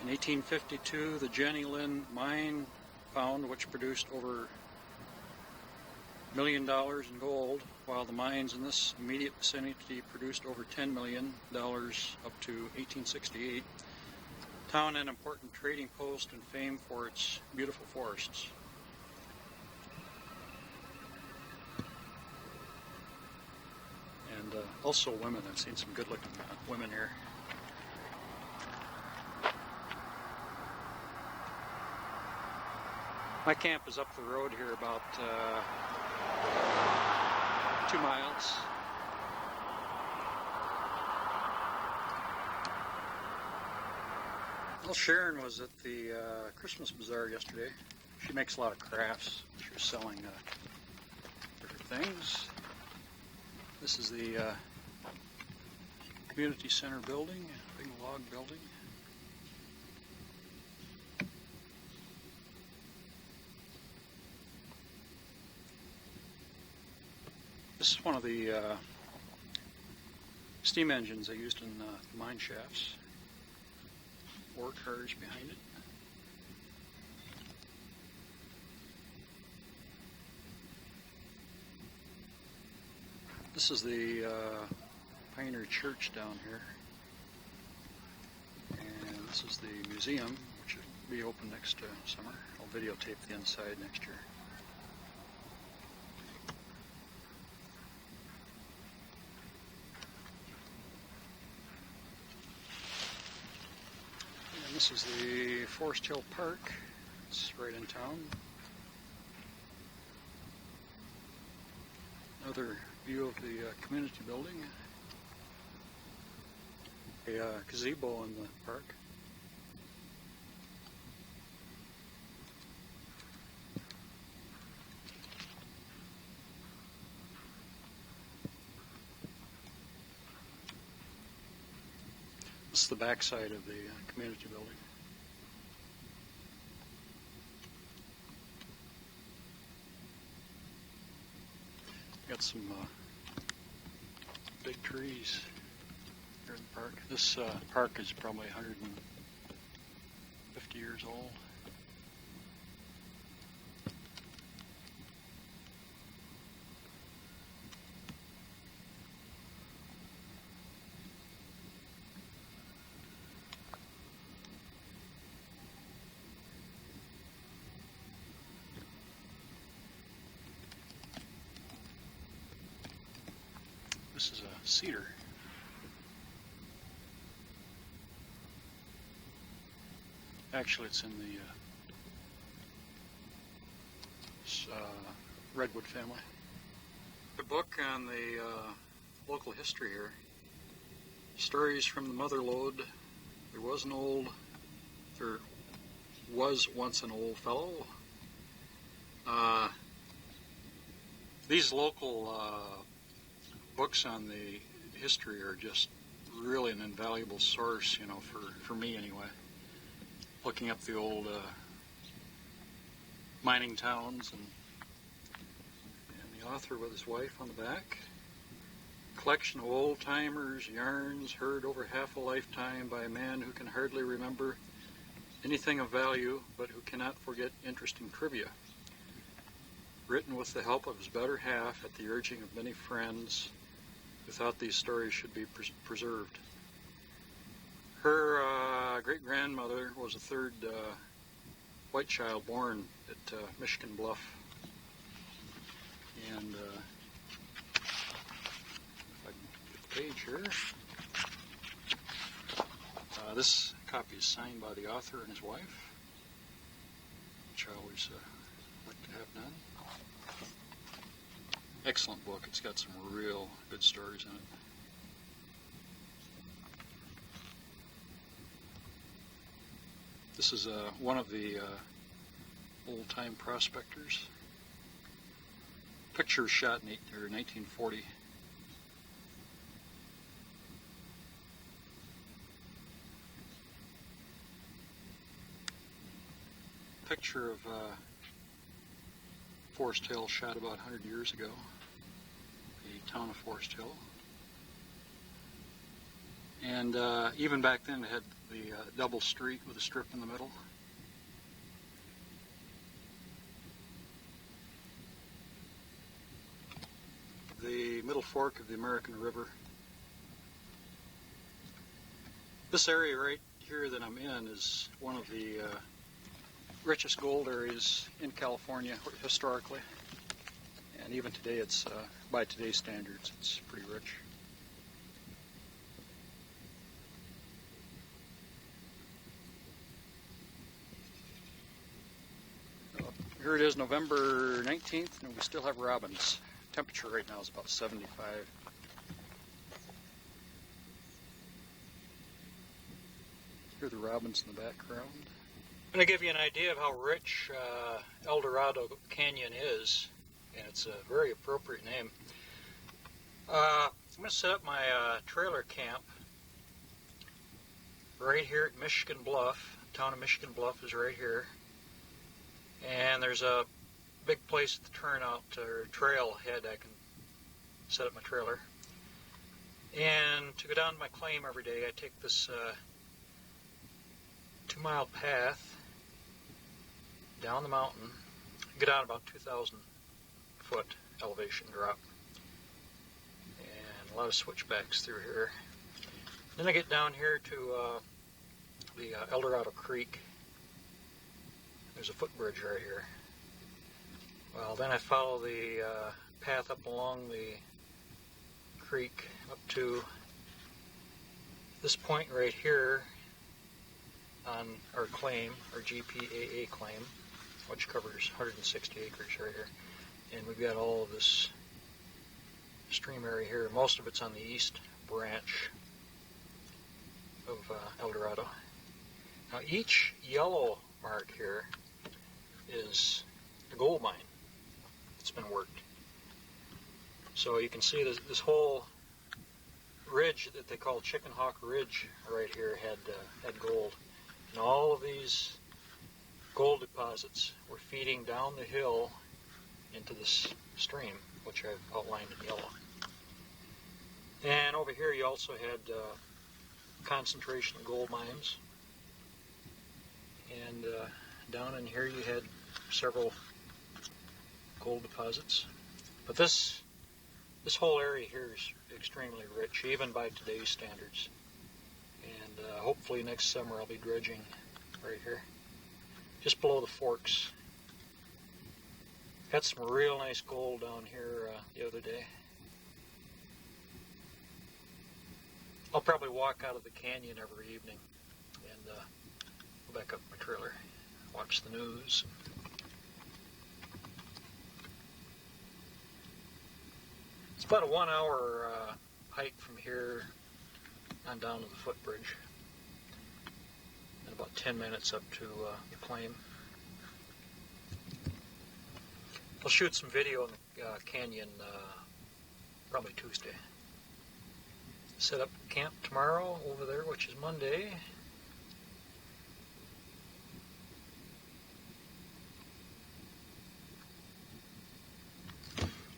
In 1852, the Jenny Lynn mine found, which produced over million in gold, while the mines in this immediate vicinity produced over $10 million up to 1868. Town an important trading post and famed for its beautiful forests. And also women. I've seen some good-looking women here. My camp is up the road here about 2 miles. Well, Sharon was at the Christmas bazaar yesterday. She makes a lot of crafts. She was selling different things. This is the community center building, big log building. This is one of the steam engines they used in mine shafts. 4 cars behind it. This is the Pioneer Church down here. And this is the museum, which will be open next summer. I'll videotape the inside next year. This is the Forest Hill Park. It's right in town. Another view of the community building. A gazebo in the park. This is the backside of the community building. Got some big trees here in the park. This park is probably 150 years old. This is a cedar. Actually, it's in the redwood family. A book on the local history here. Stories from the Mother Lode. There was once an old fellow. These local books on the history are just really an invaluable source, for me anyway. Looking up the old mining towns and the author with his wife on the back. Collection of old-timers, yarns heard over half a lifetime by a man who can hardly remember anything of value, but who cannot forget interesting trivia. Written with the help of his better half at the urging of many friends who thought these stories should be preserved. Her great-grandmother was the third white child born at Michigan Bluff. And if I can get the page here. This copy is signed by the author and his wife, which I always like to have done. Excellent book. It's got some real good stories in it. This is one of the old-time prospectors. Picture shot in 1940. Picture of Forest Hill shot about 100 years ago. The town of Forest Hill. And even back then it had the double street with a strip in the middle. middle fork of the American River. This area right here that I'm in is one of the richest gold areas in California historically. And even today, it's by today's standards, it's pretty rich. Here it is, November 19th, and we still have robins. Temperature right now is about 75. Here are the robins in the background. I'm going to give you an idea of how rich El Dorado Canyon is, and it's a very appropriate name. I'm going to set up my trailer camp right here at Michigan Bluff. The town of Michigan Bluff is right here. And there's a big place at the turnout or trail ahead I can set up my trailer. And to go down to my claim every day, I take this 2-mile path down the mountain, get down about 2,000 foot elevation drop, and a lot of switchbacks through here. Then I get down here to the El Dorado Creek. There's a footbridge right here. Well, then I follow the path up along the creek up to this point right here on our claim, our GPAA claim, which covers 160 acres right here. And we've got all of this stream area here. Most of it's on the east branch of El Dorado. Now each yellow mark here is a gold mine that's been worked. So you can see this whole ridge that they call Chicken Hawk Ridge right here had gold. And all of these gold deposits were feeding down the hill into this stream, which I've outlined in yellow. And over here you also had concentration of gold mines. And down in here you had several gold deposits. But this whole area here is extremely rich, even by today's standards. And hopefully next summer I'll be dredging right here, just below the forks. Got some real nice gold down here the other day. I'll probably walk out of the canyon every evening and go back up my trailer, watch the news. It's about a 1-hour hike from here on down to the footbridge, and about 10 minutes up to the claim. I'll shoot some video in the canyon probably Tuesday. Set up camp tomorrow over there, which is Monday.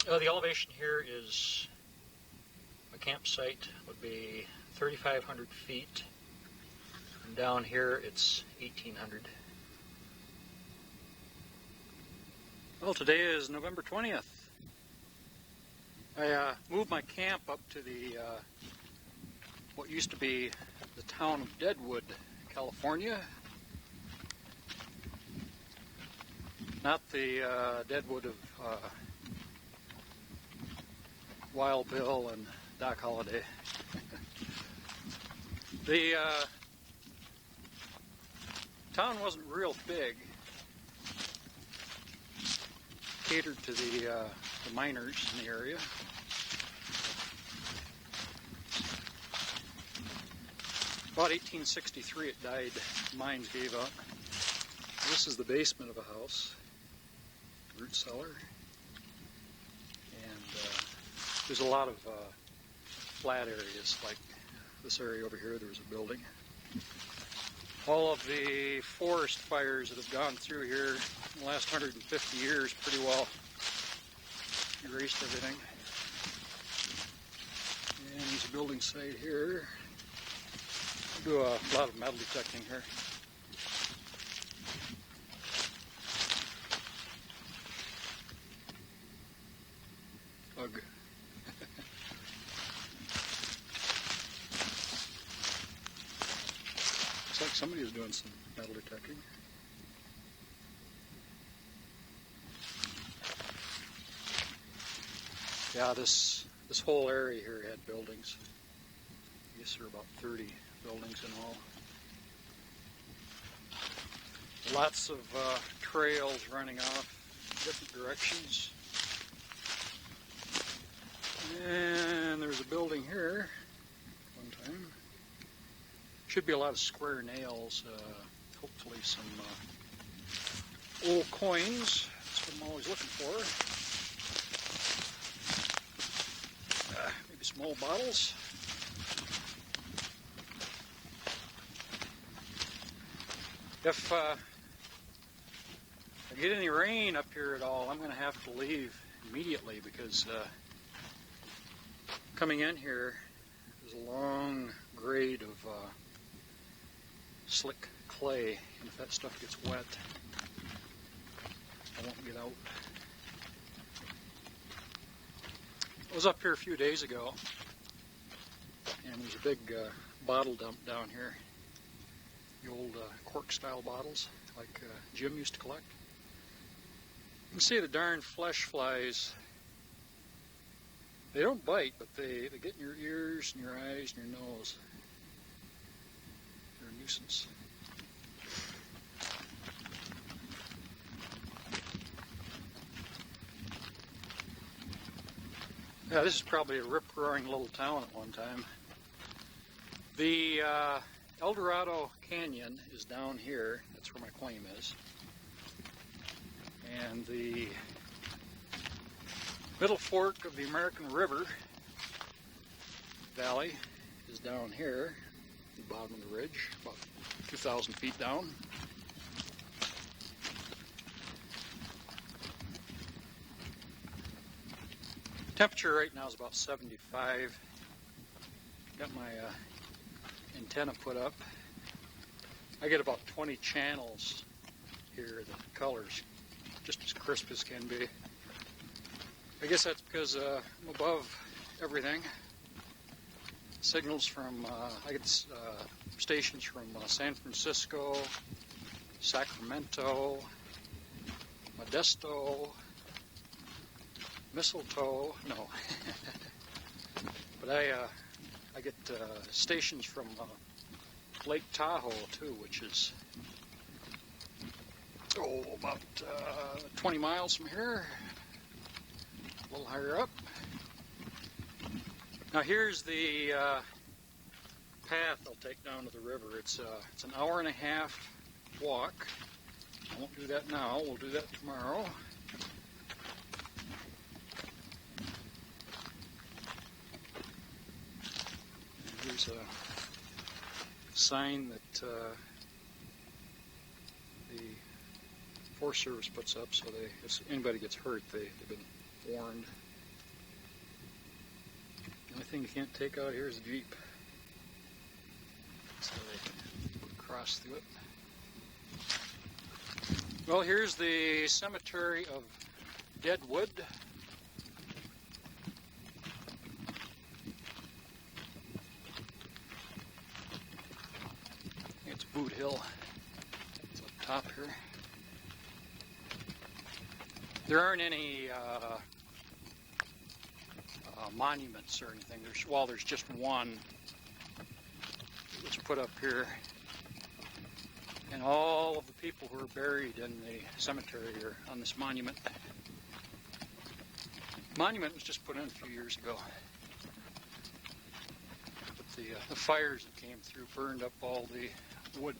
The elevation here is, a campsite would be 3,500 feet, and down here it's 1,800. Well, today is November 20th. I moved my camp up to the what used to be the town of Deadwood, California. Not the Deadwood of Wild Bill and Doc Holliday. The town wasn't real big. Catered to the miners in the area. About 1863 it died. Mines gave up. This is the basement of a house, root cellar, and there's a lot of flat areas like this area over here. There was a building. All of the forest fires that have gone through here in the last 150 years pretty well erased everything. And there's a building site here. We'll do a lot of metal detecting here. Ugh. Somebody is doing some metal detecting. Yeah, this whole area here had buildings. I guess there were about 30 buildings in all. Lots of trails running off different directions. And there's a building here one time. Should be a lot of square nails. Hopefully some old coins. That's what I'm always looking for. Maybe some old bottles. If I get any rain up here at all, I'm going to have to leave immediately because coming in here is a long grade of slick clay, and if that stuff gets wet, I won't get out. I was up here a few days ago, and there's a big bottle dump down here. The old cork-style bottles, like Jim used to collect. You can see the darn flesh flies. They don't bite, but they get in your ears and your eyes and your nose. They're a nuisance. Yeah, this is probably a rip-roaring little town at one time. The El Dorado Canyon is down here. That's where my claim is. And the middle fork of the American River Valley is down here, at the bottom of the ridge, about 2,000 feet down. Temperature right now is about 75. Got my antenna put up. I get about 20 channels here. The colors just as crisp as can be. I guess that's because I'm above everything. Signals from I get stations from San Francisco, Sacramento, Modesto, Mistletoe. No, but I get stations from Lake Tahoe too, which is about 20 miles from here, a little higher up. Now here's the path I'll take down to the river. It's an hour and a half walk. I won't do that now. We'll do that tomorrow. Here's a sign that the Forest Service puts up, so if anybody gets hurt, they've been warned. The only thing you can't take out here is a Jeep, so they cross through it. Well, here's the cemetery of Deadwood. It's Boot Hill. It's up top here. There aren't any monuments or anything. There's just one that's put up here, and all of the people who are buried in the cemetery are on this monument. The monument was just put in a few years ago, but the fires that came through burned up all the wood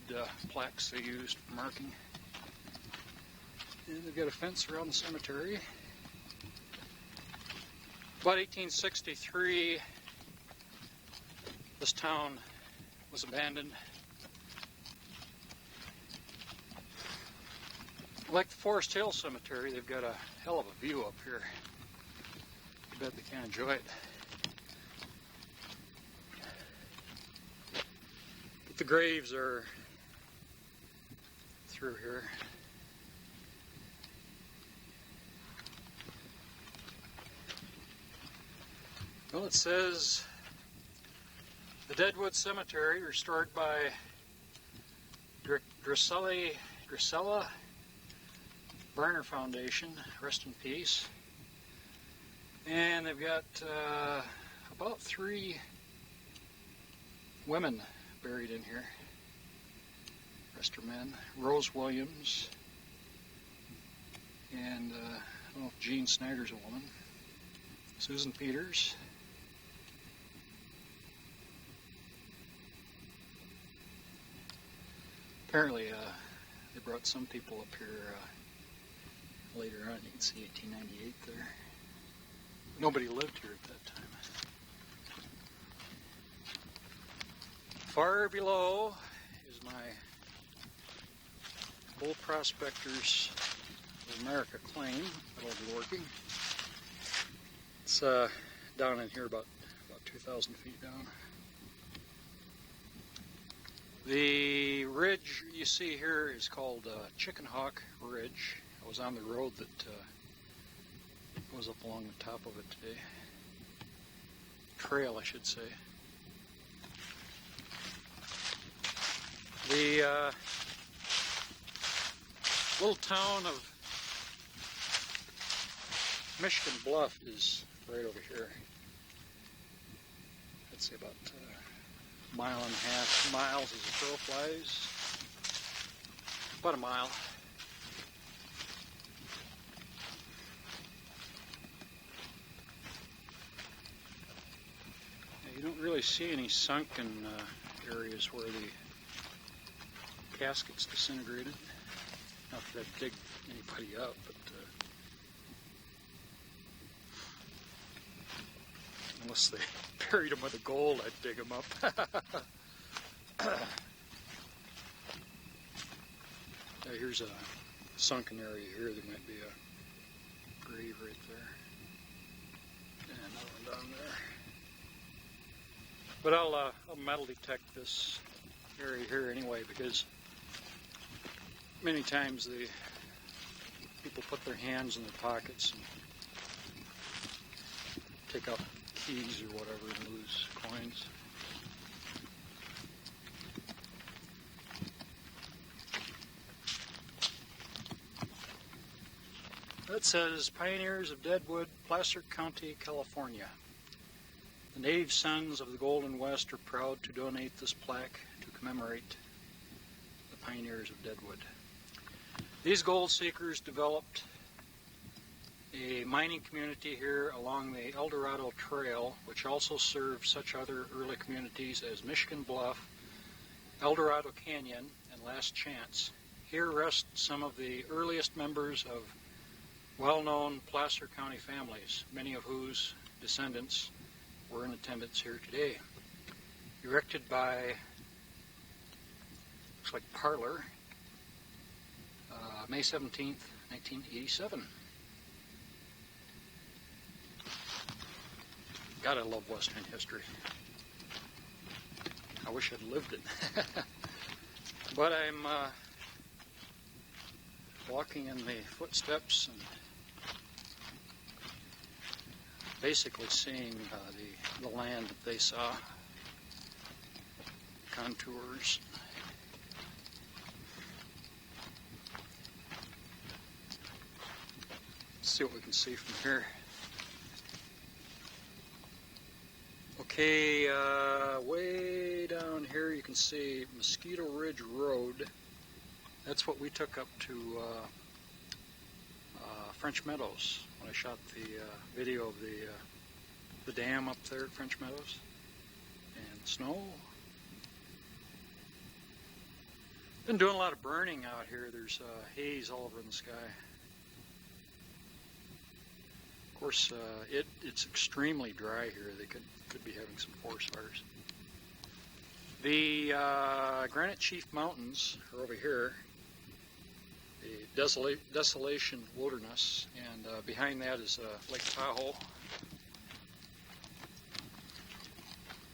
plaques they used for marking. And they've got a fence around the cemetery. About 1863, this town was abandoned. Like the Forest Hill Cemetery, they've got a hell of a view up here. I bet they can enjoy it. But the graves are through here. Well, it says the Deadwood Cemetery, restored by Drusilla Barner Foundation, rest in peace. And they've got about 3 women buried in here. Rest are men. Rose Williams, and I don't know if Jean Snyder's a woman. Susan Peters. Apparently, they brought some people up here later on. You can see 1898 there. Nobody lived here at that time. Far below is my Gold Prospectors of America claim that'll be working. It's down in here about 2,000 feet down. The ridge you see here is called Chicken Hawk Ridge. I was on the road that goes up along the top of it today. Trail, I should say. The little town of Michigan Bluff is right over here. I'd say about a mile and a half, 2 miles as the crow flies. About a mile. Now, you don't really see any sunken areas where the caskets disintegrated. Not that I'd dig anybody up, but unless they buried them with the gold, I'd dig them up. Here's a sunken area here. There might be a grave right there. And another one down there. But I'll metal detect this area here anyway, because many times the people put their hands in their pockets and take out keys or whatever and lose coins. That says Pioneers of Deadwood, Placer County, California. The native sons of the Golden West are proud to donate this plaque to commemorate the Pioneers of Deadwood. These gold seekers developed a mining community here along the El Dorado Trail, which also served such other early communities as Michigan Bluff, El Dorado Canyon, and Last Chance. Here rest some of the earliest members of well-known Placer County families, many of whose descendants were in attendance here today. Erected by, looks like Parlor, May 17th, 1987. God, I love Western history. I wish I'd lived it. But I'm walking in the footsteps and basically seeing the land that they saw, contours. Let's see what we can see from here. Okay, way down here you can see Mosquito Ridge Road. That's what we took up to French Meadows when I shot the video of the dam up there at French Meadows. And snow. Been doing a lot of burning out here. There's haze all over in the sky. Of course, it's extremely dry here. They could be having some forest fires. The Granite Chief Mountains are over here. The Desolation Wilderness, and behind that is Lake Tahoe.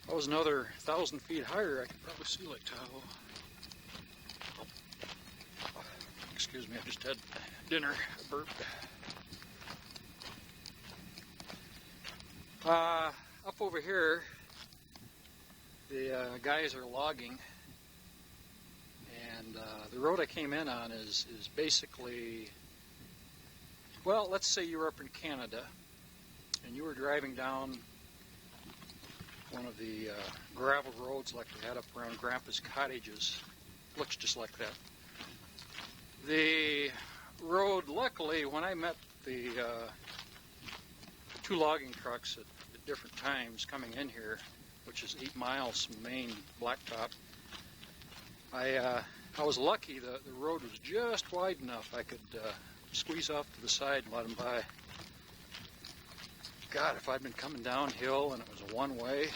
If I was another 1,000 feet higher, I could probably see Lake Tahoe. Excuse me, I just had dinner. I burped. Up over here, the guys are logging, and And the road I came in on is basically, well, let's say you were up in Canada and you were driving down one of the gravel roads like we had up around Grandpa's cottages. Looks just like that. The road, luckily, when I met the two logging trucks at different times coming in here, which is 8 miles from Maine blacktop, I was lucky. The road was just wide enough I could squeeze off to the side and let them by. God, if I'd been coming downhill and it was a one-way,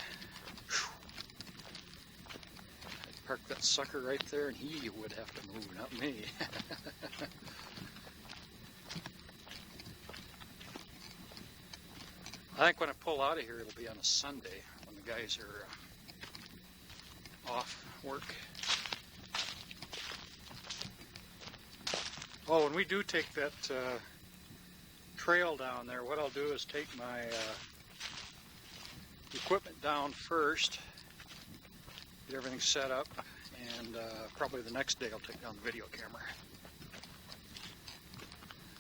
I'd park that sucker right there and he would have to move, not me. I think when I pull out of here, it'll be on a Sunday when the guys are off work. Oh, when we do take that trail down there, what I'll do is take my equipment down first, get everything set up, and probably the next day I'll take down the video camera.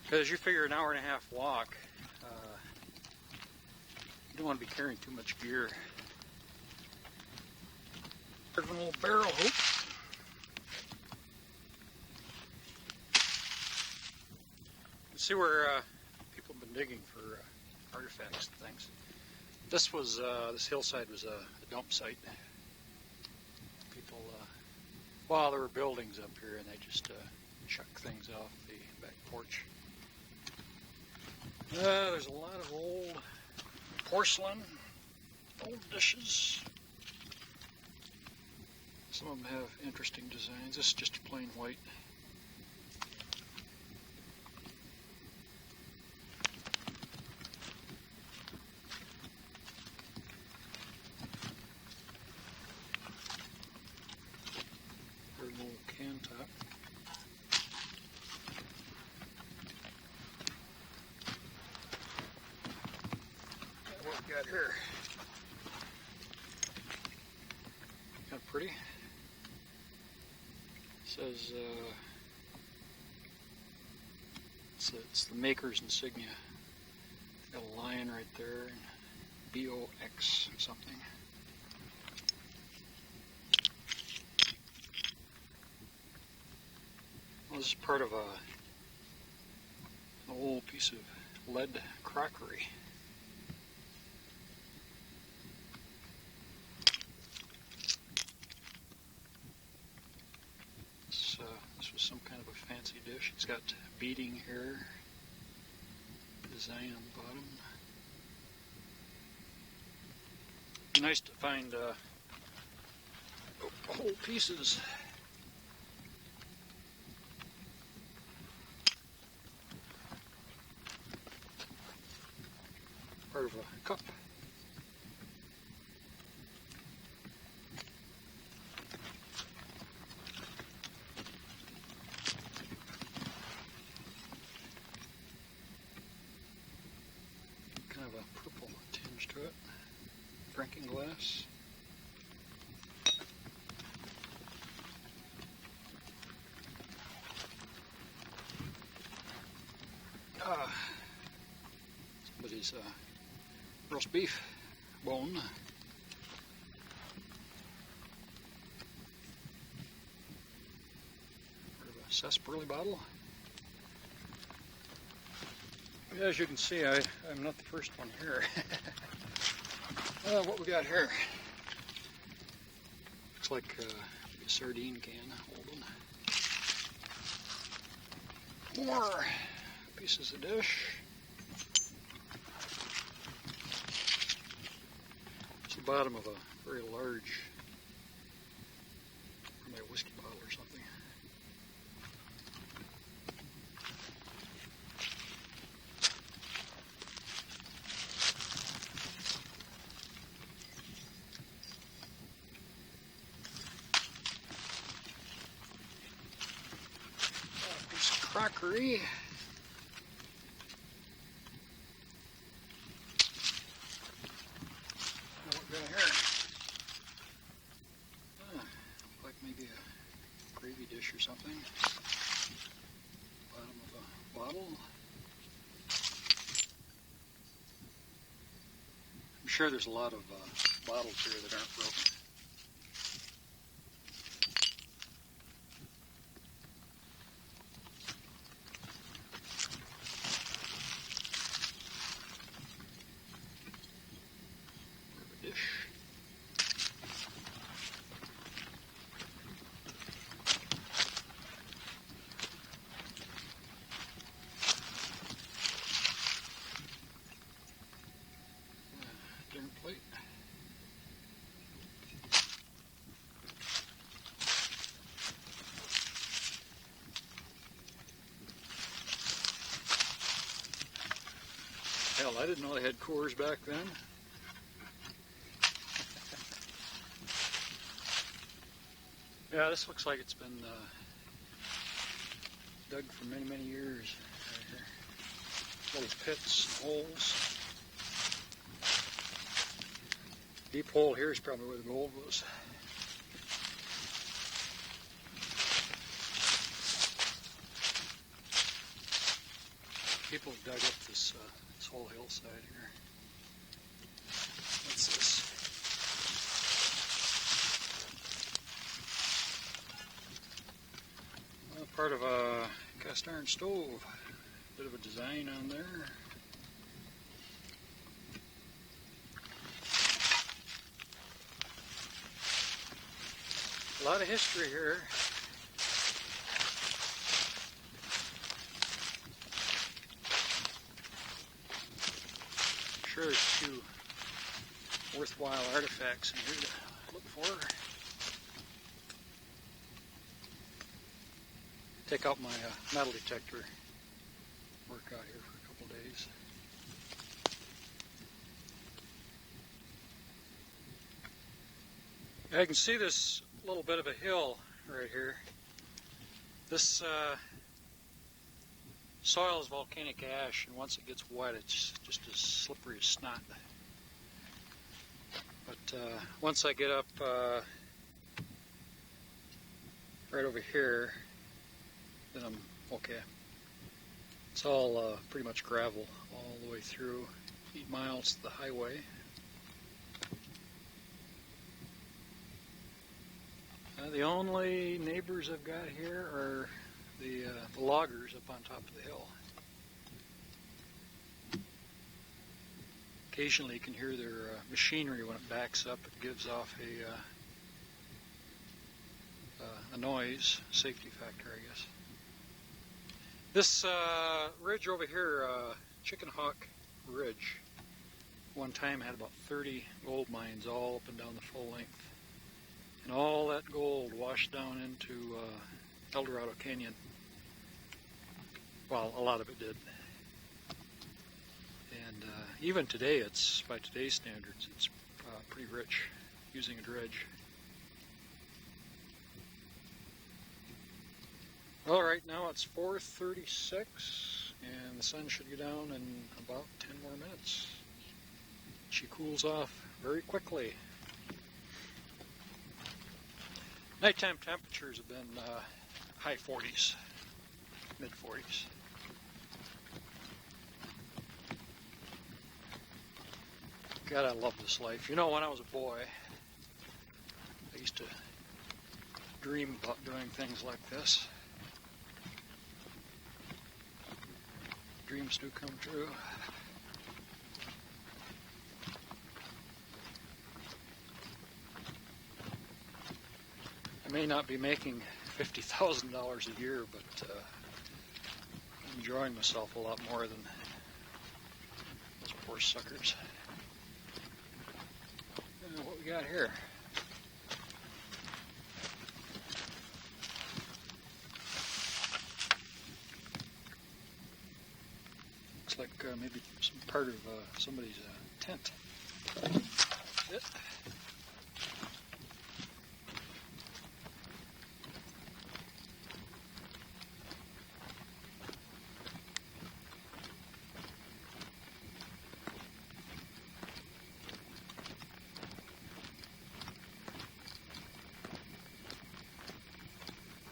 Because you figure an hour and a half walk, you don't want to be carrying too much gear. There's an old barrel hoop. See where people have been digging for artifacts and things. This was this hillside was a dump site. People, well, there were buildings up here, and they just chucked things off the back porch. There's a lot of old porcelain, old dishes. Some of them have interesting designs. This is just plain white. There's an old can top. What we got here? Kind of pretty. Says it's the maker's insignia. Got a lion right there, and BOX something. Well, this is part of an old piece of lead crockery. This was some kind of a fancy dish. It's got beading here, design on the bottom. Be nice to find whole pieces. Part of a cup. Kind of a purple tinge to it. Drinking glass. Somebody's roast beef bone. Part of a sarsaparilla bottle. As you can see, I'm not the first one here. What we got here? Looks like a sardine can. Hold on. More pieces of dish. It's the bottom of a very large, probably a whiskey bottle or something. Piece of crockery. Like maybe a gravy dish or something. sure there's a lot of bottles here that aren't broken. Dish. Dinner plate. Hell, I didn't know they had Coors back then. Yeah, this looks like it's been dug for many, many years. Right here. Little pits, holes. Deep hole here is probably where the gold was. People dug up this whole hillside here. What's this? Well, part of a cast iron stove. Bit of a design on there. A lot of history here. I'm sure there's a few worthwhile artifacts in here to look for. Take out my metal detector. Work out here for a couple days. I can see this little bit of a hill right here. This soil is volcanic ash, and once it gets wet, it's just as slippery as snot. But once I get up right over here, then I'm okay. It's all pretty much gravel all the way through, 8 miles to the highway. The only neighbors I've got here are the loggers up on top of the hill. Occasionally you can hear their machinery when it backs up. It gives off a noise, safety factor, I guess. This ridge over here, Chicken Hawk Ridge, one time had about 30 gold mines all up and down the full length. And all that gold washed down into El Dorado Canyon. Well, a lot of it did. And even today, it's, by today's standards, it's pretty rich using a dredge. Well, right now it's 4:36, and the sun should go down in about 10 more minutes. She cools off very quickly. Nighttime temperatures have been high 40s, mid 40s. God, I love this life. You know, when I was a boy, I used to dream about doing things like this. Dreams do come true. I may not be making $50,000 a year, but I'm enjoying myself a lot more than those poor suckers. What we got here? Looks like maybe some part of somebody's tent. That's it.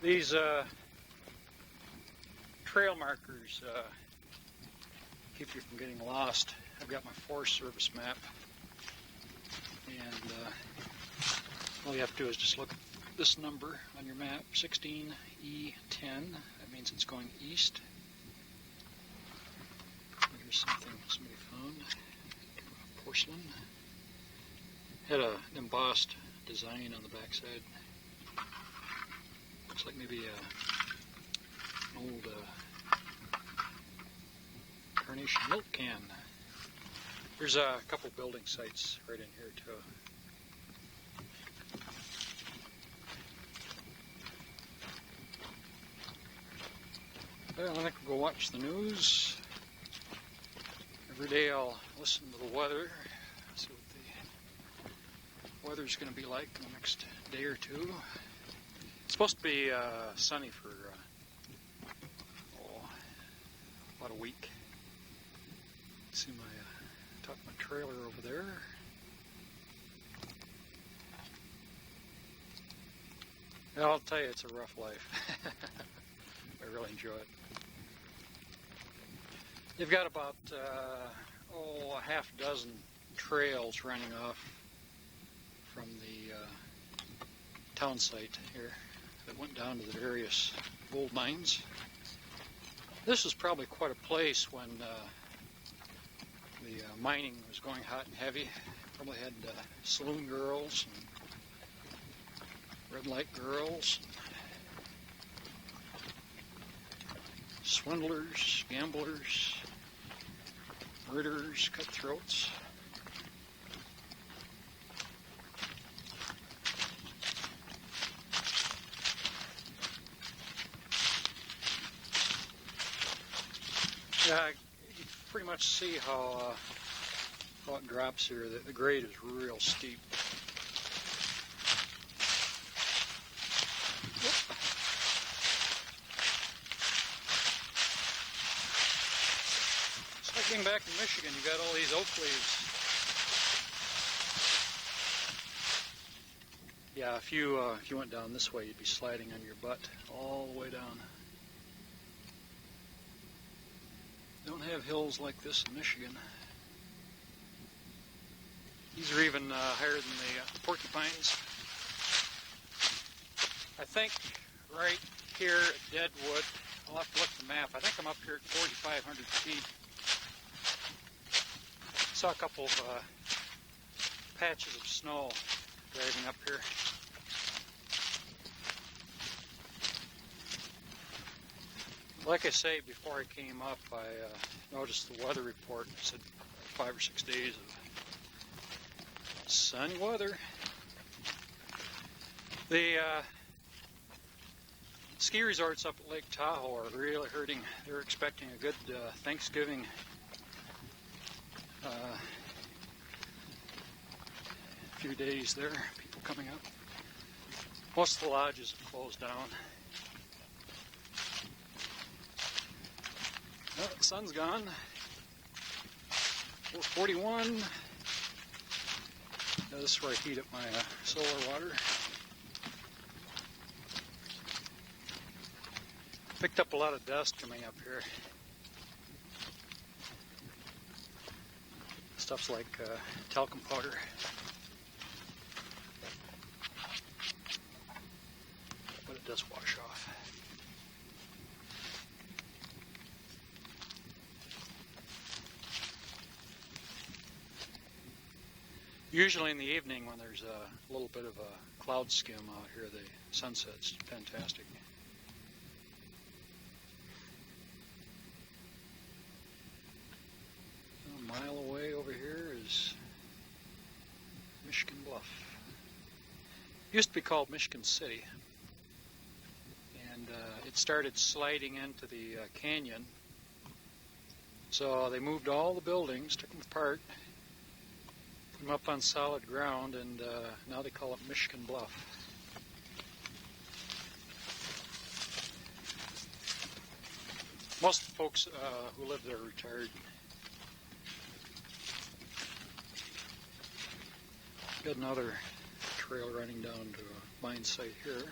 These trail markers keep you from getting lost. I've got my Forest Service map. And all you have to do is just look at this number on your map, 16E10. That means it's going east. Here's something somebody found. Porcelain. Had an embossed design on the backside. Looks like maybe an old carnation milk can. There's a couple building sites right in here too. Well, I think we'll go watch the news. Every day I'll listen to the weather, see what the weather's going to be like in the next day or two. It's supposed to be sunny for about a week. See my trailer over there. Well, I'll tell you, it's a rough life. I really enjoy it. You've got about a half dozen trails running off from the town site here that went down to the various gold mines. This is probably quite a place when the mining was going hot and heavy. Probably had saloon girls and red light girls, swindlers, gamblers, murderers, cutthroats. Yeah, you pretty much see how it drops here. The grade is real steep. It's like being back in Michigan. You got all these oak leaves. Yeah, if you went down this way, you'd be sliding on your butt all the way down. Don't have hills like this in Michigan. These are even higher than the porcupines. I think right here at Deadwood, I'll have to look at the map. I think I'm up here at 4,500 feet. Saw a couple of patches of snow driving up here. Like I say, before I came up, I noticed the weather report. It said 5 or 6 days of sunny weather. The ski resorts up at Lake Tahoe are really hurting. They're expecting a good Thanksgiving few days there, people coming up. Most of the lodges have closed down. Well, the sun's gone. 441. Now this is where I heat up my solar water. Picked up a lot of dust coming up here. Stuff's like talcum powder. But it does wash off. Usually in the evening when there's a little bit of a cloud skim out here, the sunset's fantastic. A mile away over here is Michigan Bluff. It used to be called Michigan City, and it started sliding into the canyon. So they moved all the buildings, took them apart, put them up on solid ground, and now they call it Michigan Bluff. Most of the folks who live there are retired. Got another trail running down to a mine site here.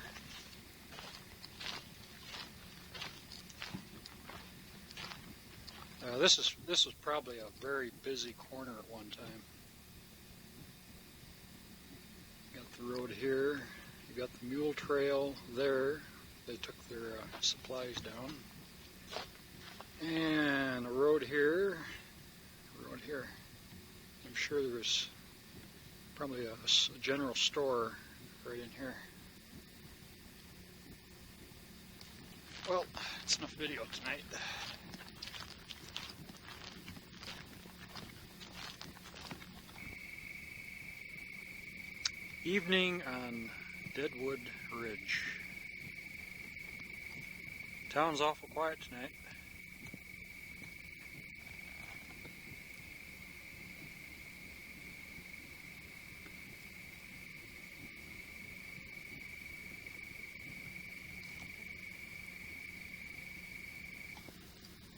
This is probably a very busy corner at one time. the road here. You got the mule trail there. They took their supplies down. And a road here. I'm sure there's probably a general store right in here. Well, it's enough video tonight. Evening on Deadwood Ridge. Town's awful quiet tonight.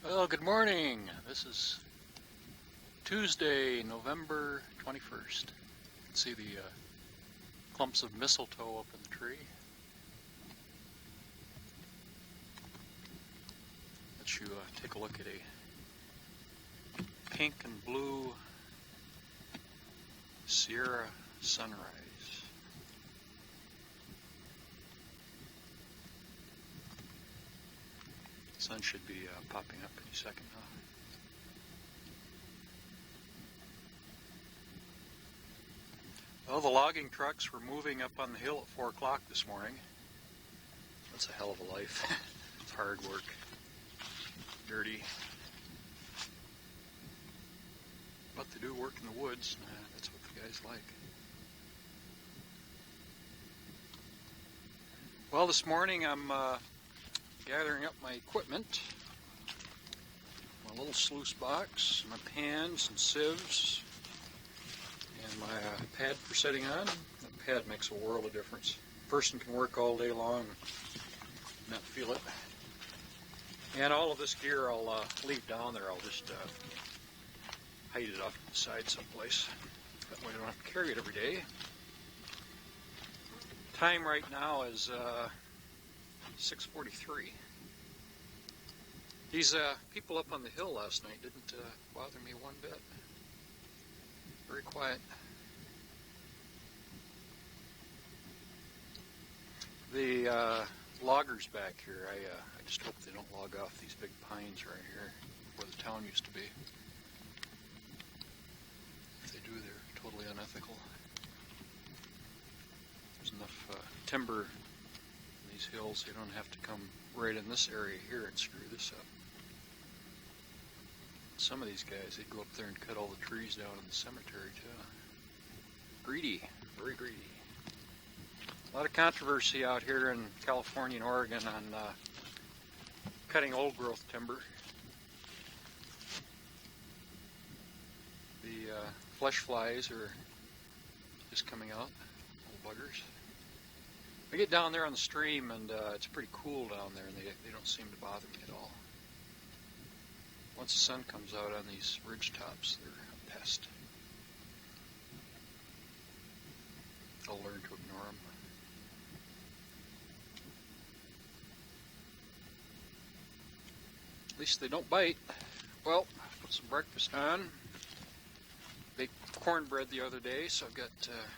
Well, good morning. This is Tuesday, November 21st. You can see the clumps of mistletoe up in the tree. Let you take a look at a pink and blue Sierra sunrise. Sun should be popping up any second now. Well, the logging trucks were moving up on the hill at 4 o'clock this morning. That's a hell of a life. It's hard work. Dirty. But they do work in the woods. That's what the guys like. Well, this morning I'm gathering up my equipment. My little sluice box, my pans and sieves, and my pad for setting on. The pad makes a world of difference. A person can work all day long and not feel it. And all of this gear I'll leave down there. I'll just hide it off to the side someplace. That way I don't have to carry it every day. Time right now is 6:43. These people up on the hill last night didn't bother me one bit. Very quiet. The loggers back here, I just hope they don't log off these big pines right here where the town used to be. If they do, they're totally unethical. There's enough timber in these hills, they don't have to come right in this area here and screw this up. Some of these guys, they'd go up there and cut all the trees down in the cemetery too. Greedy, very greedy. A lot of controversy out here in California and Oregon on cutting old growth timber. The flesh flies are just coming out, little buggers. I get down there on the stream and it's pretty cool down there and they don't seem to bother me at all. Once the sun comes out on these ridge tops, they're a pest. I'll learn to ignore them. At least they don't bite. Well, put some breakfast on. Baked cornbread the other day, so I've got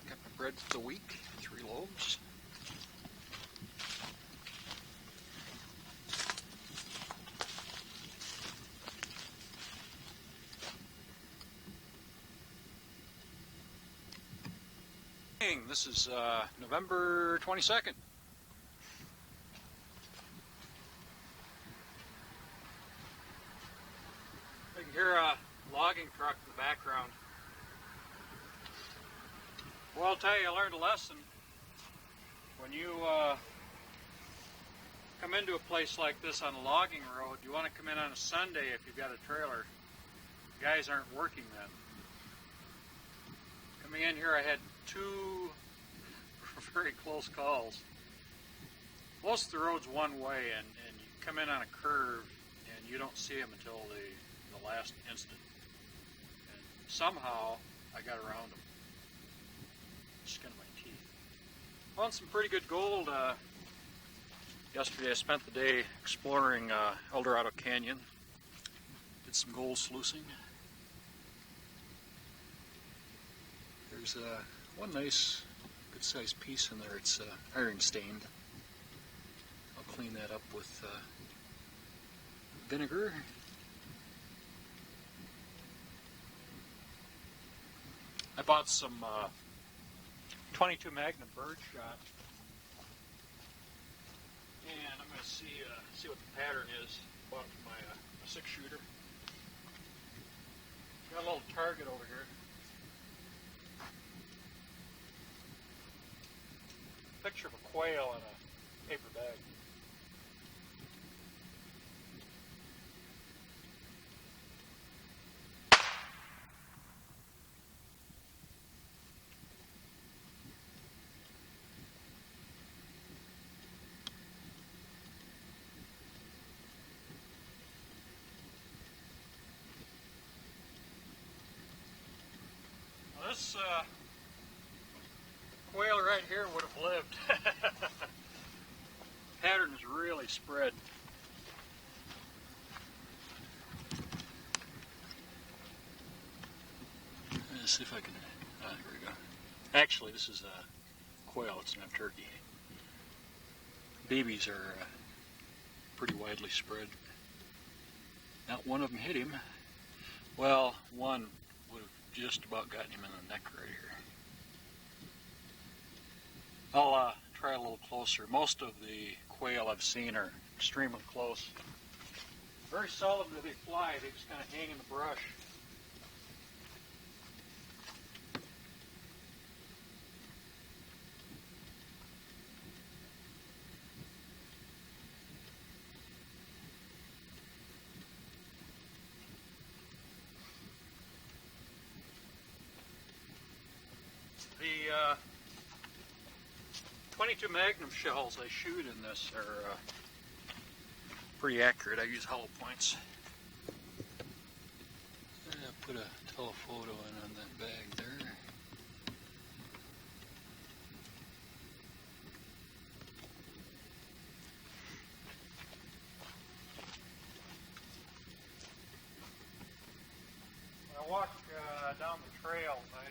my bread for the week, 3 loaves. This is November 22nd. You can hear a logging truck in the background. Well, I'll tell you, I learned a lesson. When you come into a place like this on a logging road, you want to come in on a Sunday if you've got a trailer. Guys aren't working then. Coming in here, I had 2 very close calls. Most of the road's one way, and you come in on a curve, and you don't see them until the last instant. And somehow, I got around them. Skin of my teeth. Found some pretty good gold. Yesterday I spent the day exploring El Dorado Canyon. Did some gold sluicing. There's one nice good sized piece in there. It's iron stained. I'll clean that up with vinegar. I bought some 22 Magnum birdshot, and I'm going to see what the pattern is. Bought it for my 6-shooter. Got a little target over here. Picture of a quail in a paper bag. This quail right here would have lived. Pattern is really spread. Let's see if I can. Here we go. Actually, this is a quail. It's not turkey. Babies are pretty widely spread. Not one of them hit him. Well, one would have just about gotten him in the neck right here. I'll try a little closer. Most of the quail I've seen are extremely close. Very seldom do they fly. They just kind of hang in the brush. The 22 Magnum shells I shoot in this are pretty accurate. I use hollow points. Put a telephoto in on that bag there. When I walk down the trail, I'm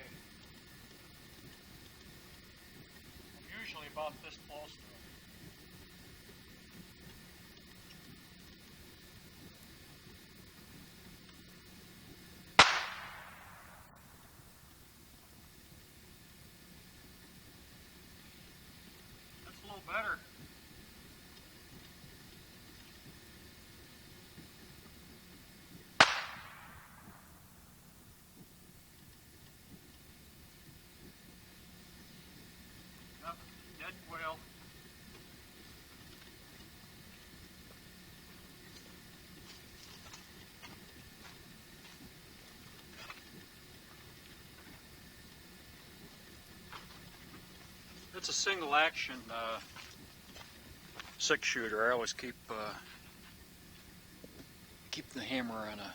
usually about this close to it. That's a little better. Dead quail. It's a single action 6-shooter. I always keep the hammer on an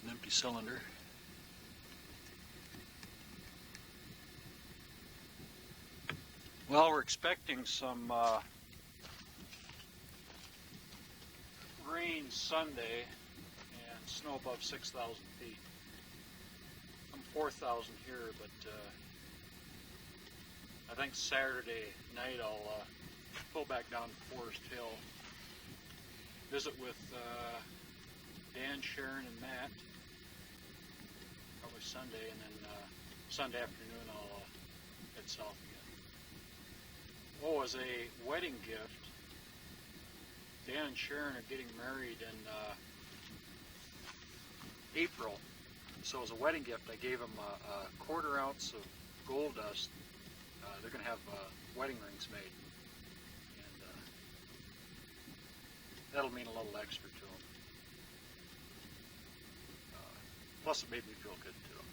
empty cylinder. Well, we're expecting some rain Sunday and snow above 6,000 feet. I'm 4,000 here, but I think Saturday night I'll pull back down to Forest Hill, visit with Dan, Sharon, and Matt, probably Sunday, and then Sunday afternoon I'll head south again. Oh, as a wedding gift, Dan and Sharon are getting married in April. So as a wedding gift, I gave them a 1/4 ounce of gold dust. They're going to have wedding rings made. And that'll mean a little extra to them. Plus it made me feel good too.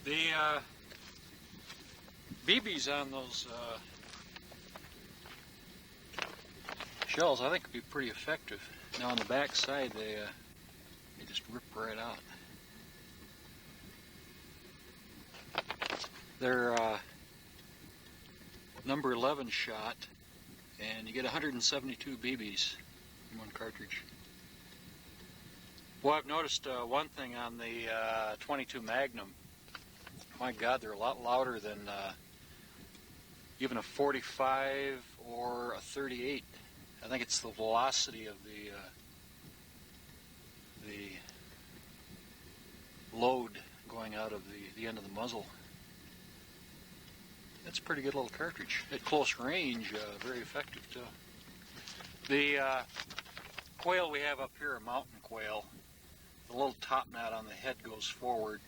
The BBs on those shells, I think, would be pretty effective. Now on the back side, they just rip right out. They're number 11 shot, and you get 172 BBs in one cartridge. Well, I've noticed one thing on the 22 Magnum. My God, they're a lot louder than even a 45 or a 38. I think it's the velocity of the load going out of the end of the muzzle. That's a pretty good little cartridge. At close range, very effective too. The quail we have up here are mountain quail. The little top knot on the head goes forward,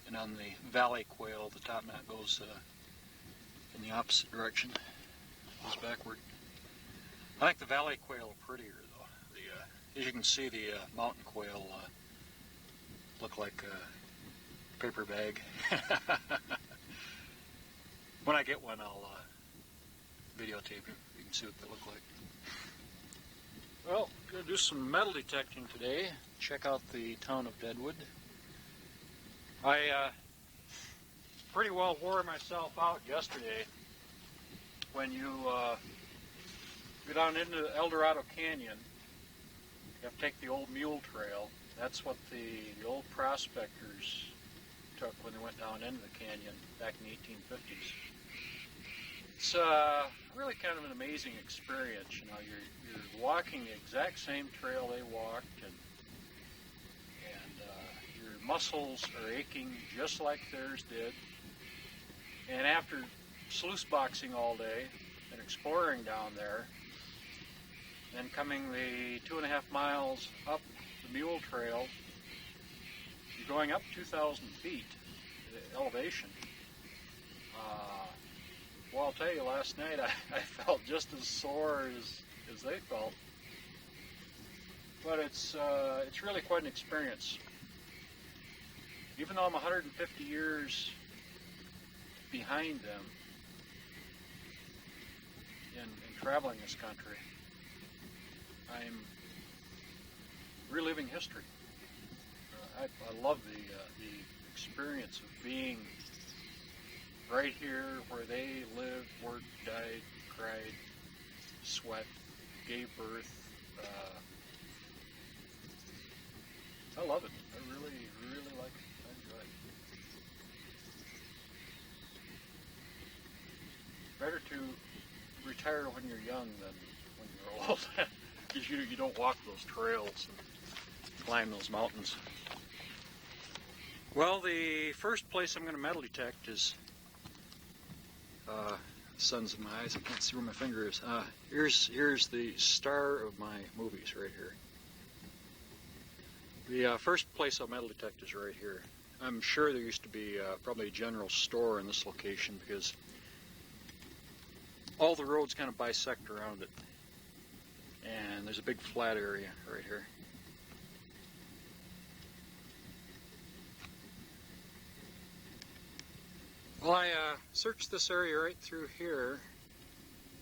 and on the valley quail, the top knot goes in the opposite direction, goes backward. I think the valley quail are prettier though. As you can see, the mountain quail look like a paper bag. When I get one, I'll videotape it. You can see what they look like. Well, going to do some metal detecting today. Check out the town of Deadwood. I pretty well wore myself out yesterday. When you go down into El Dorado Canyon, you have to take the old mule trail. That's what the old prospectors took when they went down into the canyon back in the 1850s. It's really kind of an amazing experience. You know, you're walking the exact same trail they walked, and your muscles are aching just like theirs did. And after sluice boxing all day and exploring down there, then coming the 2.5 miles up the mule trail, you're going up 2,000 feet elevation. Well, I'll tell you, last night I felt just as sore as they felt. But it's really quite an experience. Even though I'm 150 years behind them in traveling this country, I'm reliving history. I love the experience of being right here where they lived, worked, died, cried, sweat, gave birth. I love it. I really, really like it. I enjoy it. Better to retire when you're young than when you're old, because you don't walk those trails and climb those mountains. Well, the first place I'm going to metal detect is sun's in my eyes. I can't see where my finger is. Here's the star of my movies right here. The first place I'll metal detect is right here. I'm sure there used to be probably a general store in this location because all the roads kind of bisect around it. And there's a big flat area right here. Well, I searched this area right through here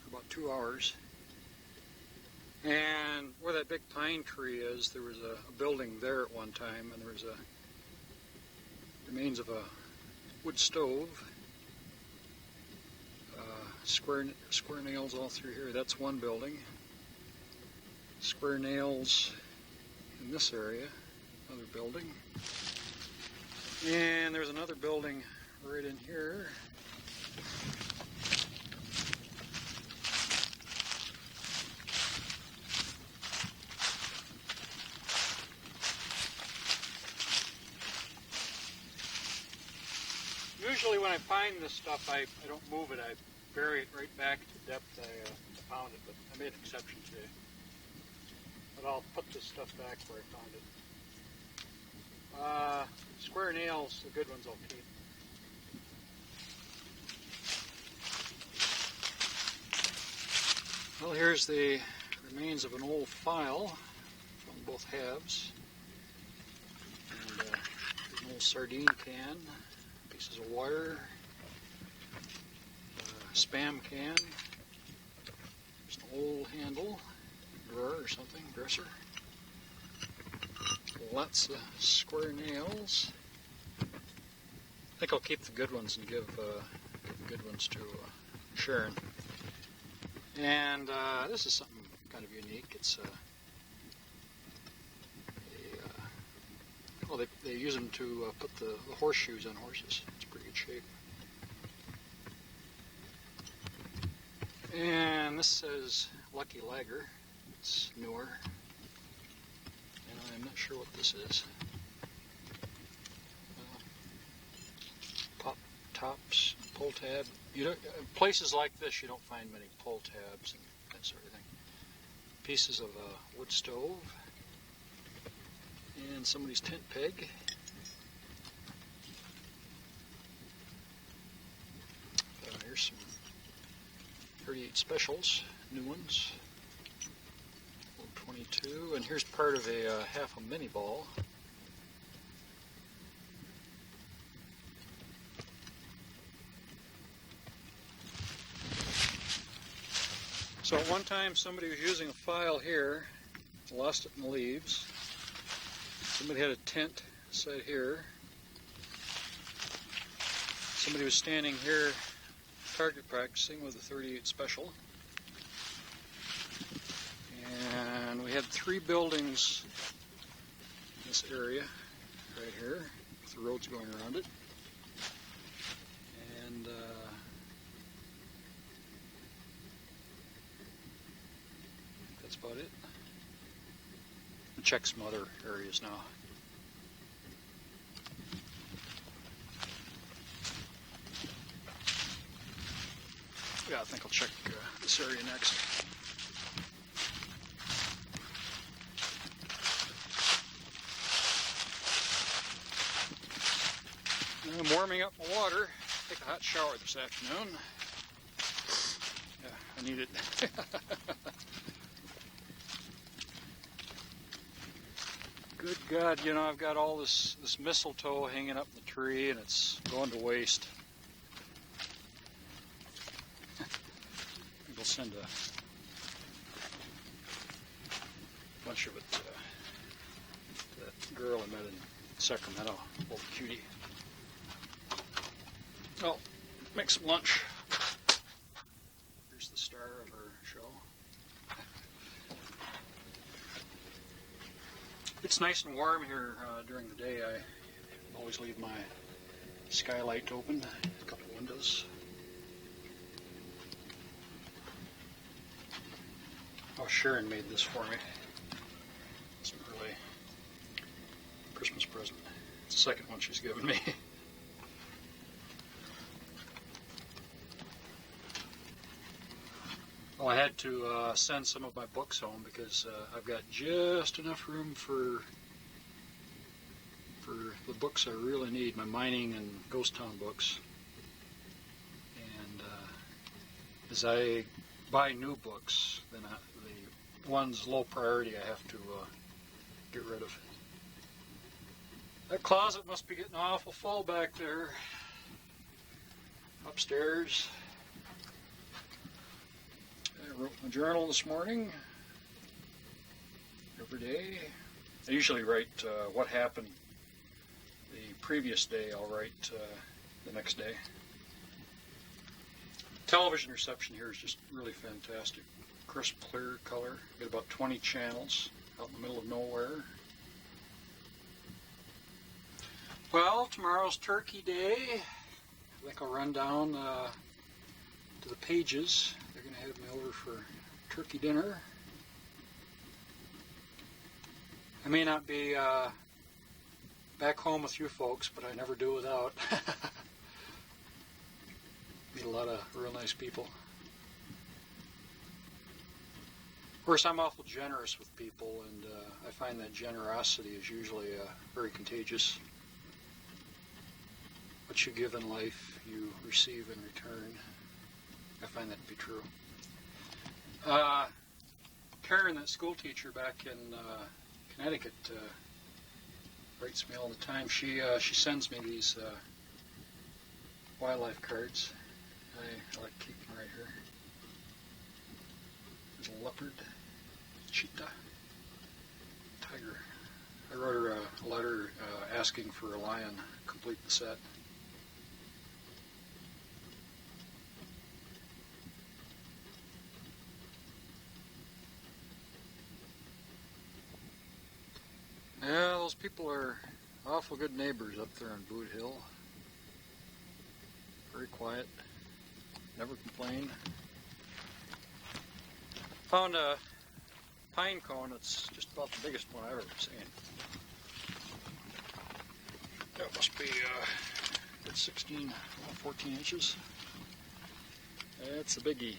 for about 2 hours. And where that big pine tree is, there was a building there at one time, and there was remains of a wood stove. Square nails all through here. That's one building. Square nails in this area, another building. And there's another building right in here. Usually when I find this stuff, I don't move it. I bury it right back to the depth I found it, but I made an exception today. But I'll put this stuff back where I found it. Square nails, the good ones I'll keep. Well, here's the remains of an old file from both halves. And there's an old sardine can, pieces of wire, Spam can, there's an old handle, drawer or something, dresser. Lots of square nails. I think I'll keep the good ones and give the good ones to Sharon. And this is something kind of unique. It's well, they use them to put the horseshoes on horses. It's pretty good shape. And this says Lucky Lager. It's newer. And I'm not sure what this is. Pop tops, pull tab. You don't, places like this, you don't find many pull tabs and that sort of thing. Pieces of wood stove. And somebody's tent peg. Here's some 38 specials, new ones. Old 22, and here's part of a half a mini ball. So at one time somebody was using a file here, lost it in the leaves. Somebody had a tent set here. Somebody was standing here target practicing with a 38 special. And we had 3 buildings in this area right here with the roads going around it. And that's about it. We'll check some other areas now. Yeah, I think I'll check this area next. I'm warming up my water. Take a hot shower this afternoon. Yeah, I need it. Good God, you know, I've got all this mistletoe hanging up in the tree and it's going to waste. We'll send a bunch of it to that girl I met in Sacramento, old cutie. Well, make some lunch. Here's the star of our show. It's nice and warm here during the day. I always leave my skylight open, a couple of windows. Oh, Sharon made this for me. It's an early Christmas present. It's the second one she's given me. Well, I had to send some of my books home because I've got just enough room for the books I really need, my mining and ghost town books. And as I buy new books, then the ones low priority I have to get rid of. That closet must be getting awful full back there. Upstairs. I wrote my journal this morning. Every day. I usually write what happened the previous day. I'll write the next day. Television reception here is just really fantastic. Crisp, clear color. Got about 20 channels out in the middle of nowhere. Well, tomorrow's Turkey Day. I think I'll run down to the Pages. They're going to have me over for turkey dinner. I may not be back home with you folks, but I never do without. Meet a lot of real nice people. Of course, I'm awful generous with people, and I find that generosity is usually very contagious. What you give in life, you receive in return. I find that to be true. Karen, that school teacher back in Connecticut, writes me all the time. She sends me these wildlife cards. I like keeping right here. There's a leopard, cheetah, tiger. I wrote her a letter asking for a lion. Complete the set. Yeah, those people are awful good neighbors up there on Boot Hill. Very quiet. Never complain. Found a pine cone. It's just about the biggest one I've ever seen. That must be it's 16, 14 inches. That's a biggie.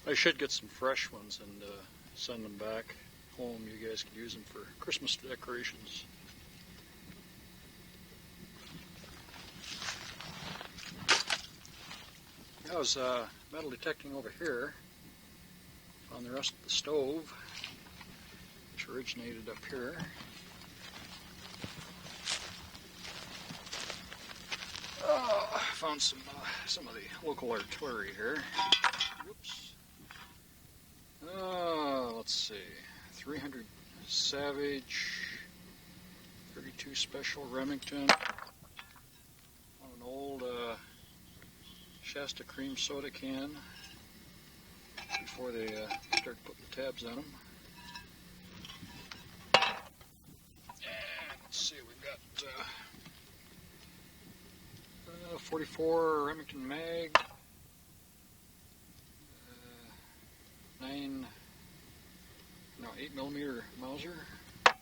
I should get some fresh ones and send them back home. You guys can use them for Christmas decorations. I was metal detecting over here on the rest of the stove, which originated up here. I found some of the local artillery here. Whoops. Let's see. 300 Savage, 32 Special Remington, on an old Shasta cream soda can before they start putting the tabs on them. And let's see, we've got 44 Remington mag, 8mm Mauser, and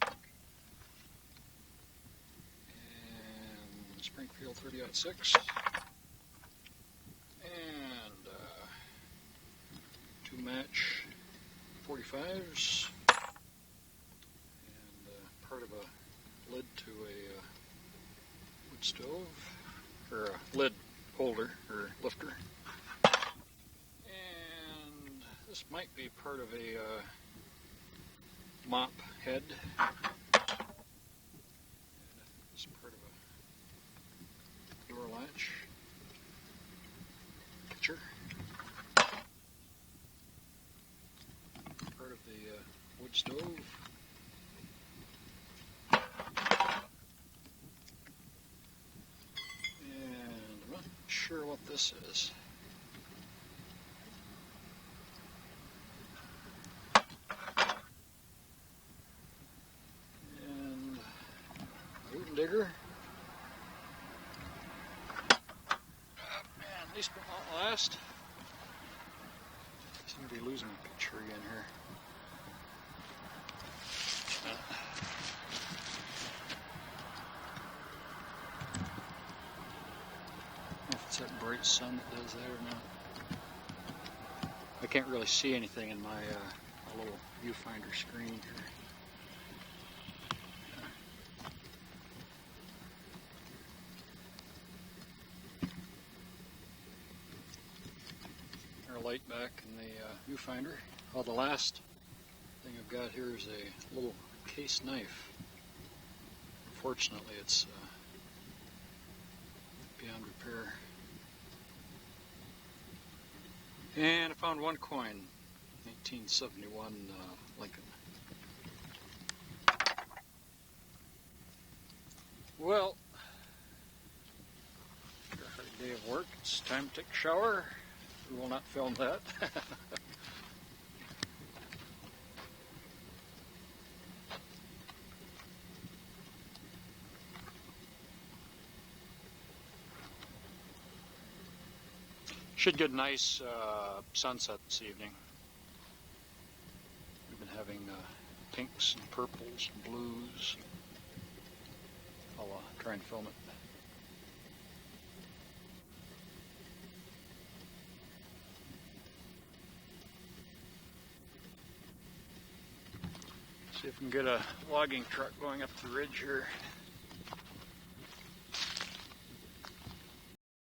Springfield 30-06, and 2 match 45s, and part of a lid to a wood stove, or a lid holder or lifter. And this might be part of a mop head. It's part of a door latch. Pitcher. Part of the wood stove. And I'm not sure what this is. Digger. And least but not last, I seem to be losing a picture again here. If it's that bright sun that does that or not. I can't really see anything in my little viewfinder screen here. Light back in the viewfinder. Oh, the last thing I've got here is a little case knife. Unfortunately, it's beyond repair. And I found one coin, 1971 Lincoln. Well, after a hard day of work, it's time to take a shower. We will not film that. Should get a nice sunset this evening. We've been having pinks and purples and blues. I'll try and film it. See if we can get a logging truck going up the ridge here.